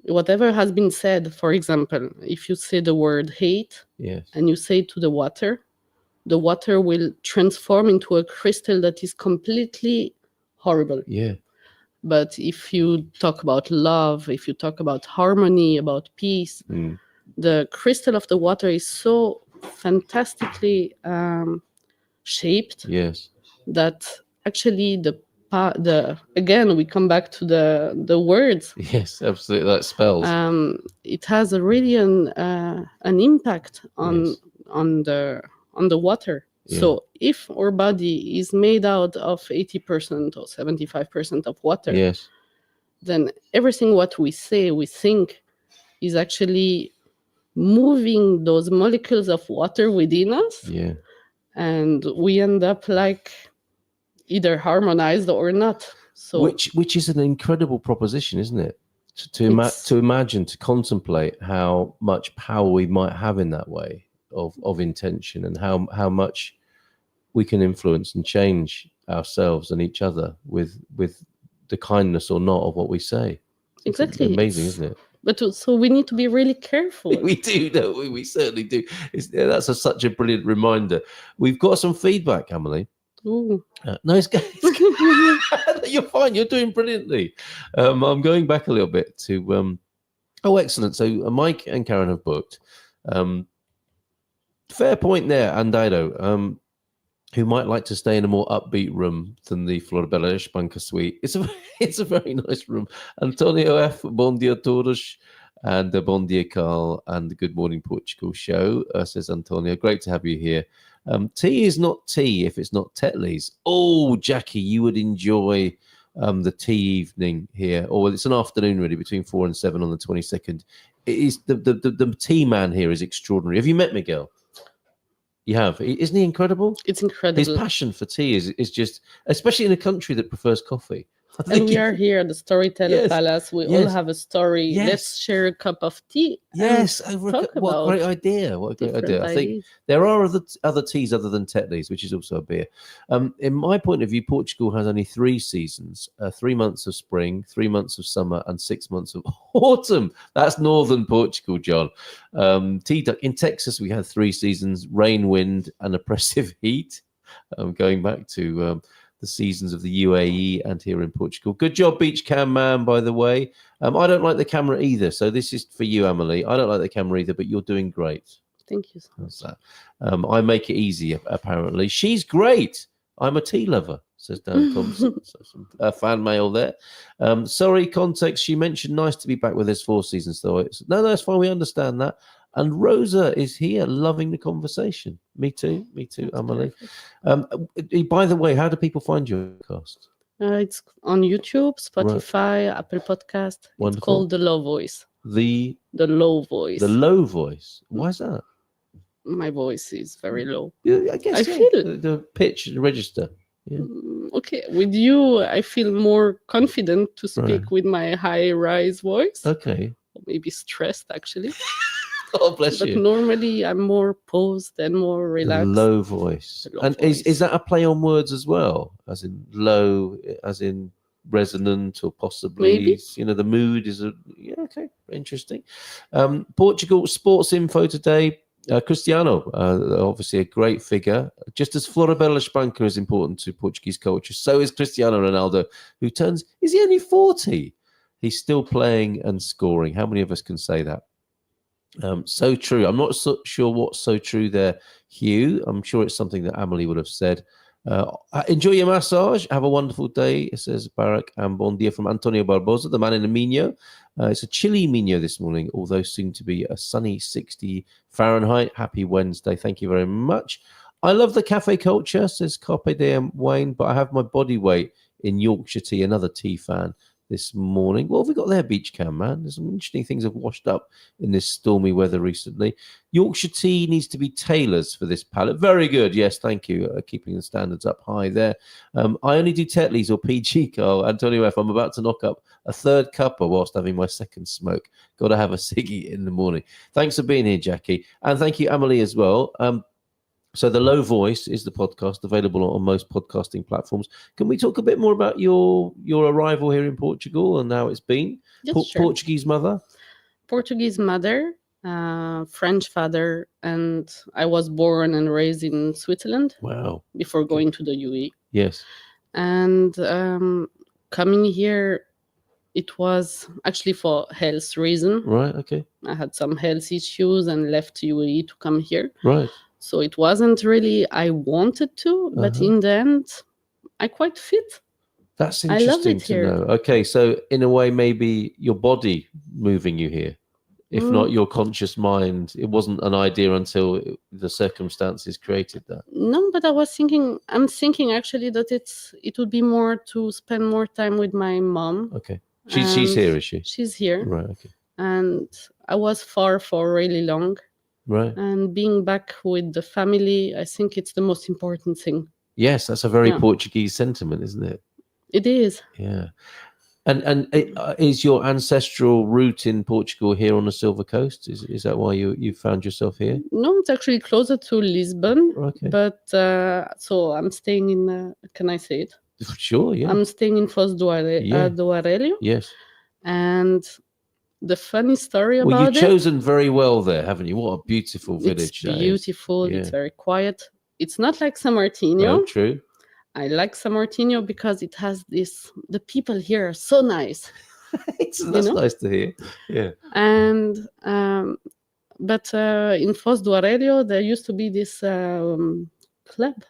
whatever has been said. For example, if you say the word hate, yes, and you say it to the water will transform into a crystal that is completely horrible. Yeah. But if you talk about love, if you talk about harmony, about peace, the crystal of the water is so fantastically shaped, yes, that actually again we come back to the words. Yes, absolutely. That spells. It has really an impact on the water. Yeah. So if our body is made out of 80% or 75% of water, Yes, then everything what we say, we think, is actually moving those molecules of water within us. yeah, And we end up like either harmonized or not. So which is an incredible proposition, isn't it? To imagine, to contemplate how much power we might have in that way of intention, and how much we can influence and change ourselves and each other with the kindness or not of what we say. Exactly. It's amazing, isn't it? But so we need to be really careful. We do, don't we? We certainly do. That's such a brilliant reminder. We've got some feedback, Emily. Ooh. No, it's good. You're fine. You're doing brilliantly. I'm going back a little bit to. Oh, excellent. So Mike and Karen have booked. Fair point there, Andaido. Who might like to stay in a more upbeat room than the Floribela Espanca suite. It's a very nice room. Antonio F, Bom Dia Todos, and the Bom Dia Carl, and the Good Morning Portugal show, says Antonio. Great to have you here. Tea is not tea if it's not Tetley's. Oh, Jackie, you would enjoy the tea evening here, or it's an afternoon really, between 4 and 7 on the 22nd. It is the tea man here is extraordinary. Have you met Miguel? You have. Isn't he incredible? It's incredible. His passion for tea is just, especially in a country that prefers coffee. And we are here at the Storytellers Palace. We all have a story. Yes. Let's share a cup of tea. Yes, What a great idea. What a great idea. I think there are other teas other than Tetley's, which is also a beer. In my point of view, Portugal has only 3 seasons, 3 months of spring, 3 months of summer, and 6 months of autumn. That's northern Portugal, John. In Texas, we have 3 seasons, rain, wind, and oppressive heat. Going back to the seasons of the UAE and here in Portugal. Good job, Beach Cam Man, by the way. I don't like the camera either, so this is for you, Emily. I don't like the camera either, but you're doing great. Thank you so How's much. that? I make it easy, apparently. She's great. I'm a tea lover, says Dan Thompson. So some fan mail there. Sorry, context. She mentioned nice to be back with us 4 seasons, though. No, that's fine. We understand that. And Rosa is here, loving the conversation. Me too, Emily. By the way, how do people find your podcast? It's on YouTube, Spotify, Apple Podcast. Wonderful. It's called The Low Voice. The Low Voice. The low voice. Why is that? My voice is very low. I guess I feel the pitch, the register. Yeah. Okay, with you, I feel more confident to speak with my high-rise voice. Okay. Or maybe stressed, actually. Oh, bless but you. normally, I'm more posed and more relaxed. Low voice. And is that a play on words as well? As in low, as in resonant, or possibly, Maybe. The mood is okay, interesting. Portugal sports info today. Cristiano, obviously a great figure. Just as Floribela Espanca is important to Portuguese culture, so is Cristiano Ronaldo, who is he only 40? He's still playing and scoring. How many of us can say that? So true. I'm not sure what's so true there, Hugh. I'm sure it's something that Amelie would have said. Enjoy your massage. Have a wonderful day, it says Barak. And bon dia from Antonio Barbosa, the man in the Minho. It's a chilly Minho this morning, although soon to be a sunny 60 Fahrenheit. Happy Wednesday. Thank you very much. I love the cafe culture, says Carpe Diem Wayne, but I have my body weight in Yorkshire tea, another tea fan, this morning. What have we got there, Beach Cam, man? There's some interesting things have washed up in this stormy weather recently. Yorkshire tea needs to be Taylor's for this palette. Very good. Yes, thank you. Keeping the standards up high there. I only do Tetleys or PG, Carl. Antonio F. I'm about to knock up a 3rd cuppa whilst having my 2nd smoke. Got to have a ciggy in the morning. Thanks for being here, Jackie. And thank you, Amelie, as well. So The Low Voice is the podcast, available on most podcasting platforms. Can we talk a bit more about your arrival here in Portugal and how it's been? Yes, sure. Portuguese mother? Portuguese mother, French father, and I was born and raised in Switzerland. Wow. Before going to the UAE. Yes. And coming here, it was actually for health reason. Right, okay. I had some health issues and left UAE to come here. Right. So it wasn't really I wanted to, but in the end, I quite fit. That's interesting to know. Okay, so in a way, maybe your body moving you here, if not your conscious mind. It wasn't an idea until the circumstances created that. No, but I'm thinking actually that it would be more to spend more time with my mom. Okay. She's here, is she? She's here. Right, okay. And I was far for really long. Right. And being back with the family, I think it's the most important thing. Yes, that's a very Portuguese sentiment, isn't it? It is. Yeah. And is your ancestral root in Portugal here on the Silver Coast? Is that why you found yourself here? No, it's actually closer to Lisbon. Okay. But so I'm staying in, can I say it? Sure, yeah. I'm staying in Foz do Aurélio. Yes. And the funny story about it... Well, you've chosen very well there, haven't you? What a beautiful village. It's beautiful. It's very quiet. It's not like San Martinho. Oh, true. I like San Martinho because it has the people here are so nice. That's nice to hear. Yeah. And, but in Foz do Aurélio, there used to be this club,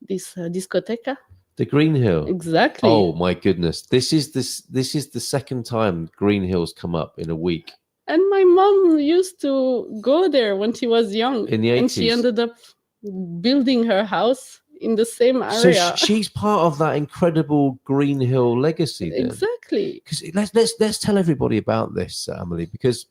this discoteca. The Green Hill. Exactly. Oh my goodness. This is the second time Green Hill's come up in a week. And my mom used to go there when she was young. In the 80s. And she ended up building her house in the same area. So she's part of that incredible Green Hill legacy then. Exactly. Because let's tell everybody about this, Amelie, because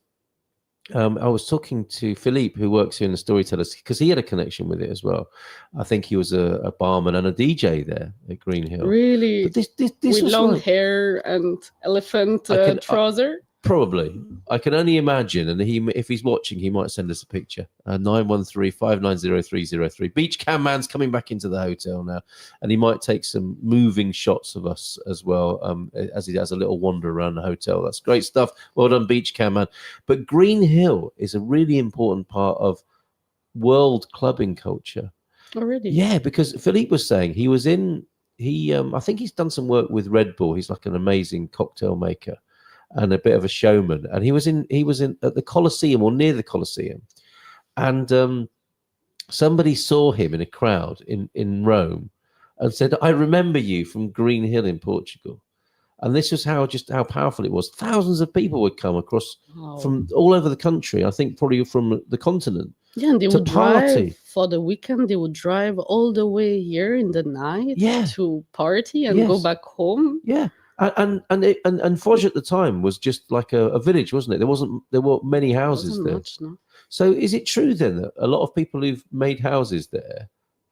I was talking to Philippe, who works here in the Storytellers, because he had a connection with it as well. I think he was a barman and a DJ there at Green Hill. Really? But this with was long hair and elephant trouser? Probably. I can only imagine. And if he's watching, he might send us a picture. 913-590-303. Beach Cam Man's coming back into the hotel now. And he might take some moving shots of us as well, as he has a little wander around the hotel. That's great stuff. Well done, Beach Cam Man. But Green Hill is a really important part of world clubbing culture. Oh, really? Yeah, because Philippe was saying I think he's done some work with Red Bull. He's like an amazing cocktail maker and a bit of a showman. And he was in at the Colosseum or near the Colosseum. And somebody saw him in a crowd in Rome. and said, "I remember you from Green Hill in Portugal." And this was how powerful it was. Thousands of people would come across from all over the country. I think probably from the continent. Yeah, and they to would party. drive for the weekend. They would drive all the way here in the night to party and go back home. Yeah, and Foz at the time was just like a village, wasn't it? There weren't many houses there. Much, no. So is it true then that a lot of people who've made houses there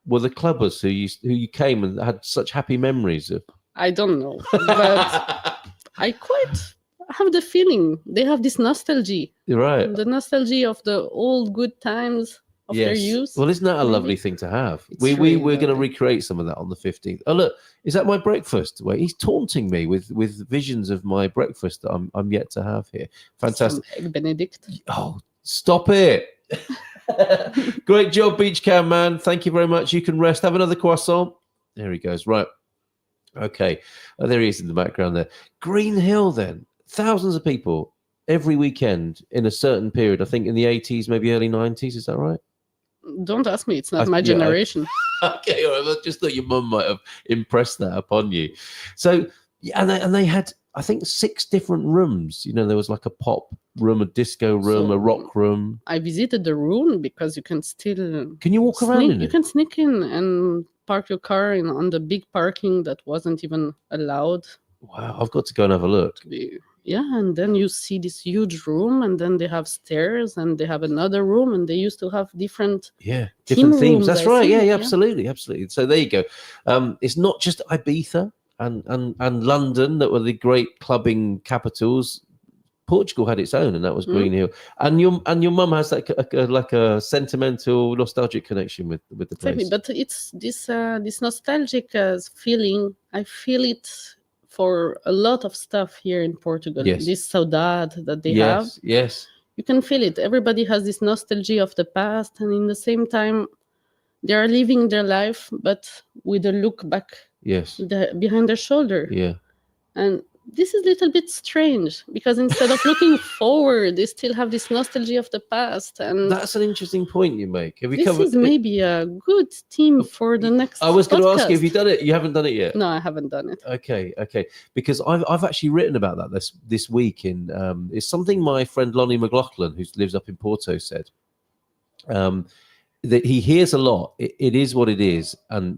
were the clubbers who you came and had such happy memories of? I don't know, but I quite have the feeling they have this nostalgia. Right. The nostalgia of the old good times of their youth. Well, isn't that a maybe? Lovely thing to have? It's We're really going to lovely. recreate some of that on the 15th. Oh, look, is that my breakfast? Wait, he's taunting me with visions of my breakfast that I'm yet to have here. Fantastic. Some egg Benedict. Oh, stop it. Great job, Beach Cam man. Thank you very much. You can rest. Have another croissant. There he goes. Right. Okay. Oh, there he is in the background there. Green Hill, then. Thousands of people every weekend in a certain period. I think in the 80s, maybe early 90s. Is that right? Don't ask me. It's not my generation. Okay. All right, I just thought your mum might have impressed that upon you. So, yeah, and they had, I think, 6 different rooms. You know, there was like a pop room, a disco room, a rock room. I visited the room because you can still... Can you walk around in it? You can sneak in and park your car on the big parking that wasn't even allowed. Wow, I've got to go and have a look. Yeah, and then you see this huge room, and then they have stairs, and they have another room, and they used to have different different themes. rooms, That's I right. think, Yeah, absolutely. So there you go. It's not just Ibiza and London that were the great clubbing capitals. Portugal had its own, and that was Green Hill. And your mum has like a sentimental, nostalgic connection with the place. Exactly, but it's this nostalgic feeling. I feel it for a lot of stuff here in Portugal. Yes. This saudade that they have. Yes. You can feel it. Everybody has this nostalgia of the past, and in the same time, they are living their life, but with a look back. Yes. Behind their shoulder. Yeah. And this is a little bit strange because instead of looking forward, they still have this nostalgia of the past. And that's an interesting point you make. Have you this is maybe a good theme for the next I was going to ask podcast. you, have you done it? You haven't done it yet? No, I haven't done it. Okay. Because I've actually written about that this week in it's something my friend Lonnie McLaughlin, who lives up in Porto, said. That he hears a lot. It is what it is, and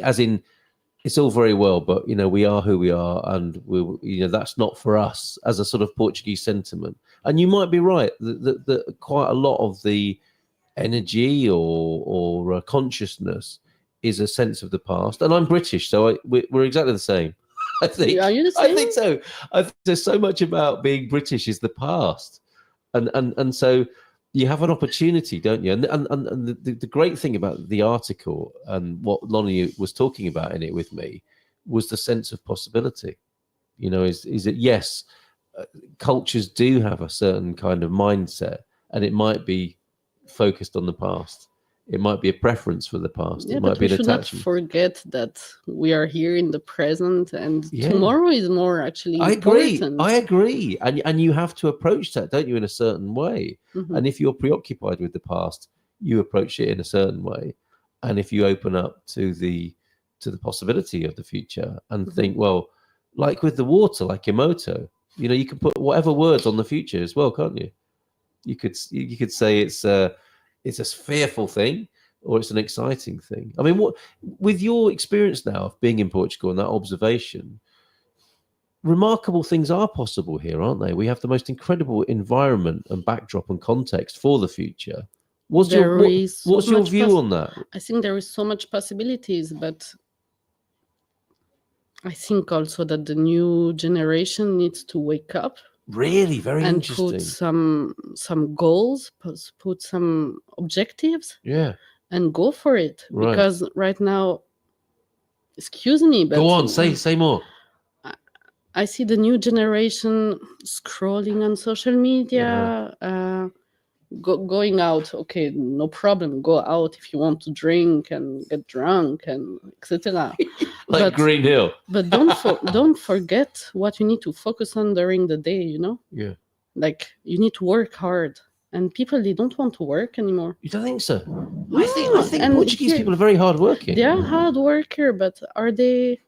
as in, it's all very well, but we are who we are, and that's not for us as a sort of Portuguese sentiment. And you might be right that quite a lot of the energy or consciousness is a sense of the past. And I'm British, so we're exactly the same. I think. Are you the same? I think so. I think there's so much about being British is the past, and so. You have an opportunity, don't you? And the great thing about the article and what Lonnie was talking about in it with me was the sense of possibility. Is that yes, cultures do have a certain kind of mindset, and it might be focused on the past. It might be a preference for the past. Yeah, it might but be we an should not attachment. forget that we are here in the present, and tomorrow is more actually important. I agree. And you have to approach that, don't you, in a certain way. Mm-hmm. And if you're preoccupied with the past, you approach it in a certain way. And if you open up to the possibility of the future and think, well, like with the water, like your motto, you can put whatever words on the future as well, can't you? You could say it's a fearful thing or it's an exciting thing. I mean, what with your experience now of being in Portugal and that observation, remarkable things are possible here, aren't they? We have the most incredible environment and backdrop and context for the future. What's your view on that? I think there is so much possibilities, but I think also that the new generation needs to wake up. Really, very and interesting. Put some goals, put some objectives. Yeah. And go for it. Right. Because right now, excuse me, but go on, say more. I see the new generation scrolling on social media, going out. Okay, no problem. Go out if you want to drink and get drunk and etc. Like Green Hill. But don't forget what you need to focus on during the day. Yeah. Like you need to work hard and people, they don't want to work anymore. You don't think so? No, I think and Portuguese here- people are very hard working. They are hard worker, but are they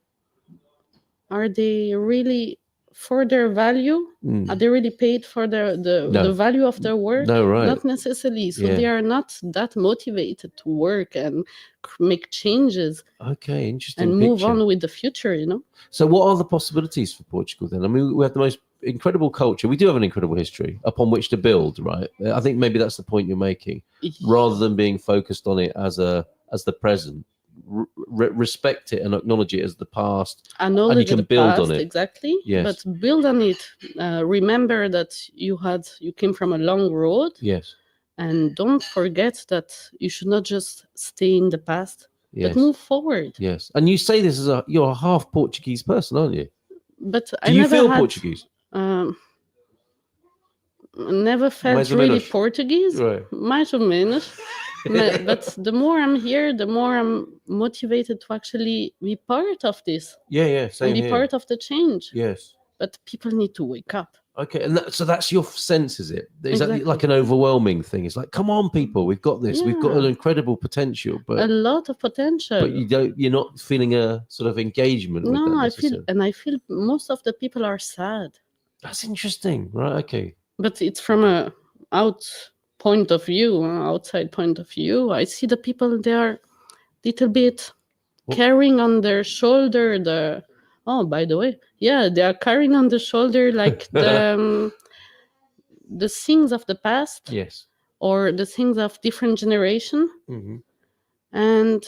really for their value? Mm. Are they really paid for No. the value of their work? No, right. Not necessarily. So Yeah. they are not that motivated to work and make changes Okay, interesting. and move picture. on with the future, you know? So, what are the possibilities for Portugal then? I mean, we have the most incredible culture. We do have an incredible history upon which to build, right? I think maybe that's the point you're making. Rather than being focused on it as the present, respect it and acknowledge it as the past. Acknowledge can the build past, on it. exactly. Yes. But build on it. Remember that you came from a long road, Yes. and don't forget that you should not just stay in the past, Yes. but move forward. Yes. And you say this as you're a half Portuguese person, aren't you? But Do I you never feel had, Portuguese? never felt Mais ou really menos. Portuguese. Right. Mais ou menos. But the more I'm here, the more I'm motivated to actually be part of this Yeah. Same and be here. part of the change. Yes. But people need to wake up. Okay, and so that's your sense, is it? Is Exactly. that like an overwhelming thing? It's like, come on, people, we've got this. We've got Yeah. an incredible potential, A but lot of potential. you're not feeling a sort of engagement with that No, I necessarily. feel most of the people are sad. That's interesting, right? Okay. But it's from a outside point of view. I see the people, they are little bit What? carrying on their shoulder by the way, yeah, they are carrying on the shoulder like the things of the past Yes. or the things of different generation, Hmm. and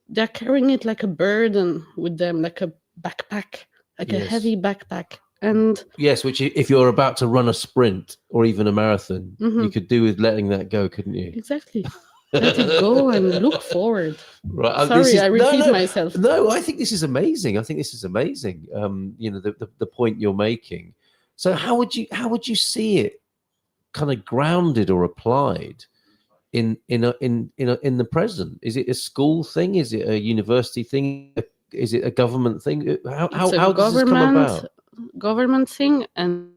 they're carrying it like a burden with them, like a backpack, like a Yes. heavy backpack. And Yes, which if you're about to run a sprint or even a marathon, you Mhm. could do with letting that go, couldn't you? exactly, let it go and look forward. Right. Sorry, I repeat no, myself. No, I think this is amazing. The point you're making. So how would you see it kind of grounded or applied in the present? Is it a school thing? Is it a university thing? Is it a government thing? How It's a does this come about? government thing, and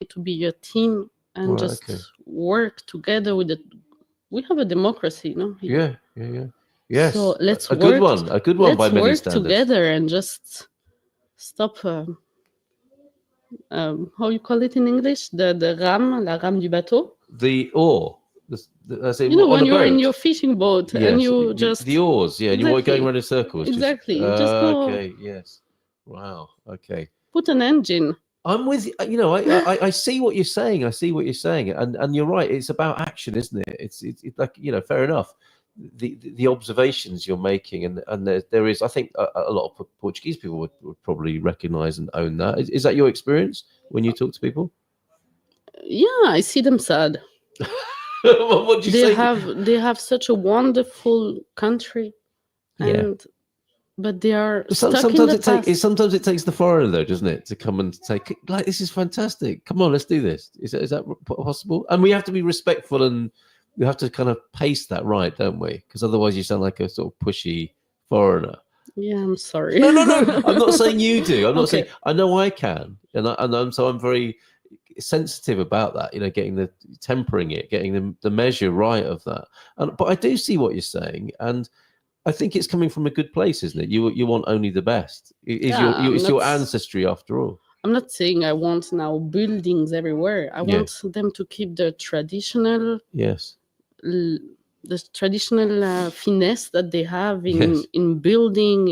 to be a team and Right, just okay. work together with it. We have a democracy, no? Yeah. Yes. So let's a good work. one. A good one by Let's many work standards. together and just stop. How you call it in English? La rame du bateau. The oar. I say, You know, on when a you're in boat. your fishing boat and Yes, you just the oars, yeah, and you're Exactly. going around in circles. Exactly, just go. Okay, yes. Wow. Okay. put an engine. I'm with you. You know, I see what you're saying. And you're right. It's about action, isn't it? It's like, you know, fair enough. The observations you're making, and there is, I think, a lot of Portuguese people would probably recognise and own that. Is that your experience when you talk to people? Yeah, I see them sad. What do you say? They have such a wonderful country, Yeah. but they are Sometimes stuck in the past. sometimes it takes the foreigner, though, doesn't it, to come and say, like, this is fantastic. Come on, let's do this. Is that possible? And we have to be respectful, and we have to kind of pace that right, don't we? Because otherwise, you sound like a sort of pushy foreigner. Yeah, I'm sorry. No. I'm not saying you do. I'm not Okay. saying. I know I can, so I'm very sensitive about that. You know, tempering it, getting the measure right of that. But I do see what you're saying, and I think it's coming from a good place, isn't it? You want only the best. It's your ancestry after all. I'm not saying I want now buildings everywhere. I want them to keep the traditional, Yes. finesse that they have Yes. in building,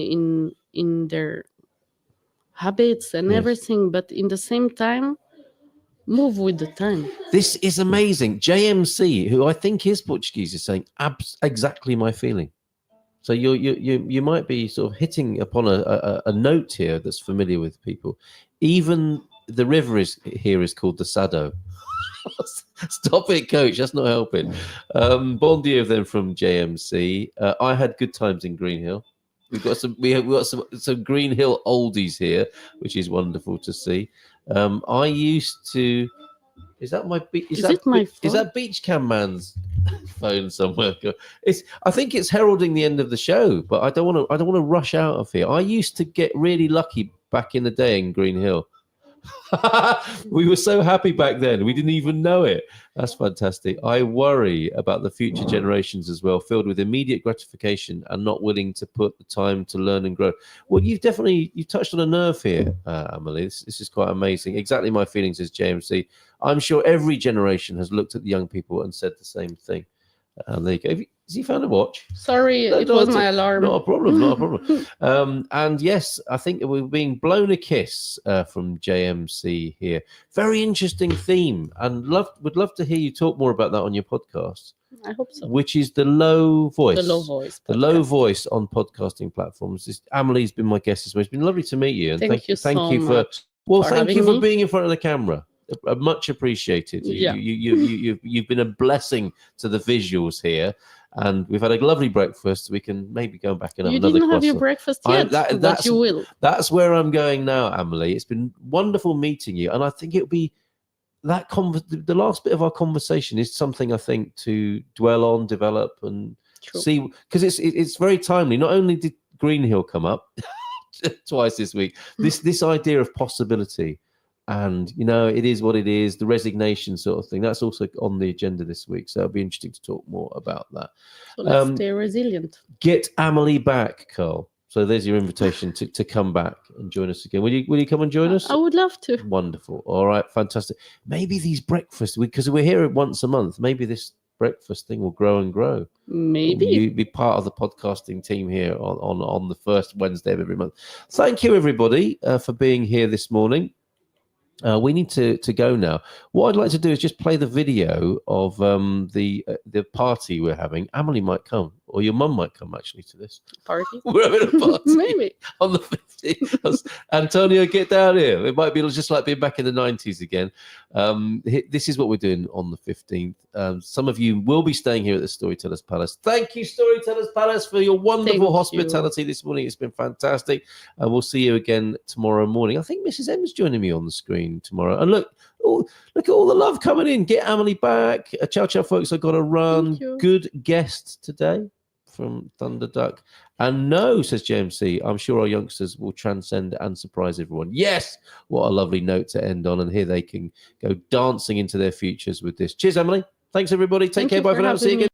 in their habits and Yes. everything, but in the same time, move with the time. This is amazing. JMC, who I think is Portuguese, is saying exactly my feeling. So you might be sort of hitting upon a note here that's familiar with people. Even the river here is called the Sado. Stop it, coach. That's not helping. Bon dia then from JMC. I had good times in Green Hill. We've got some Green Hill oldies here, which is wonderful to see. I used to. Is that my Is that Beach Cam Man's phone somewhere? I think it's heralding the end of the show, but I don't want to rush out of here. I used to get really lucky back in the day in Green Hill. We were so happy back then. We didn't even know it. That's fantastic. I worry about the future generations as well, filled with immediate gratification and not willing to put the time to learn and grow. Well, you've touched on a nerve here, Amelie. This is quite amazing. Exactly my feelings as JMC. I'm sure every generation has looked at the young people and said the same thing. There you go. Has he found a watch? Sorry, it was my alarm. Not a problem, not a problem. And yes, I think we're being blown a kiss from JMC here. Very interesting theme, and would love to hear you talk more about that on your podcast. I hope so. Which is the low voice. The low voice. The low voice on podcasting platforms. Amelie's been my guest this week. It's been lovely to meet you. And thank you so much. Thank you for being in front of the camera. Much appreciated. You've been a blessing to the visuals here, and we've had a lovely breakfast. We can maybe go back and have another. You didn't have your breakfast yet, but you will. That's where I'm going now, Amelie. It's been wonderful meeting you, and I think it'll be that the last bit of our conversation is something I think to dwell on, develop, and see, because it's very timely. Not only did Green Hill come up twice this week, this idea of possibility. And, it is what it is, the resignation sort of thing. That's also on the agenda this week. So it'll be interesting to talk more about that. So let's stay resilient. Get Amelie back, Carl. So there's your invitation to come back and join us again. Will you come and join us? I would love to. Wonderful. All right, fantastic. Maybe these breakfasts, because we're here once a month, maybe this breakfast thing will grow and grow. Maybe. You be part of the podcasting team here on the first Wednesday of every month. Thank you, everybody, for being here this morning. We need to go now. What I'd like to do is just play the video of the party we're having. Amelie might come, or your mum might come actually to this party. We're having a party maybe on the 15th. Antonio, get down here. It might be just like being back in the 90s again. This is what we're doing on the 15th. Some of you will be staying here at the Storytellers Palace. Thank you, Storytellers Palace, for your wonderful hospitality this morning. It's been fantastic. And we'll see you again tomorrow morning. I think Mrs. M's joining me on the screen tomorrow. And look at all the love coming in. Get Amelie back. Ciao, folks. I've got to run. Good guest today from Thunder Duck. And no, says JMC, I'm sure our youngsters will transcend and surprise everyone. Yes, what a lovely note to end on. And here they can go dancing into their futures with this. Cheers, Amelie. Thanks, everybody. Take care. Bye for now. See you again.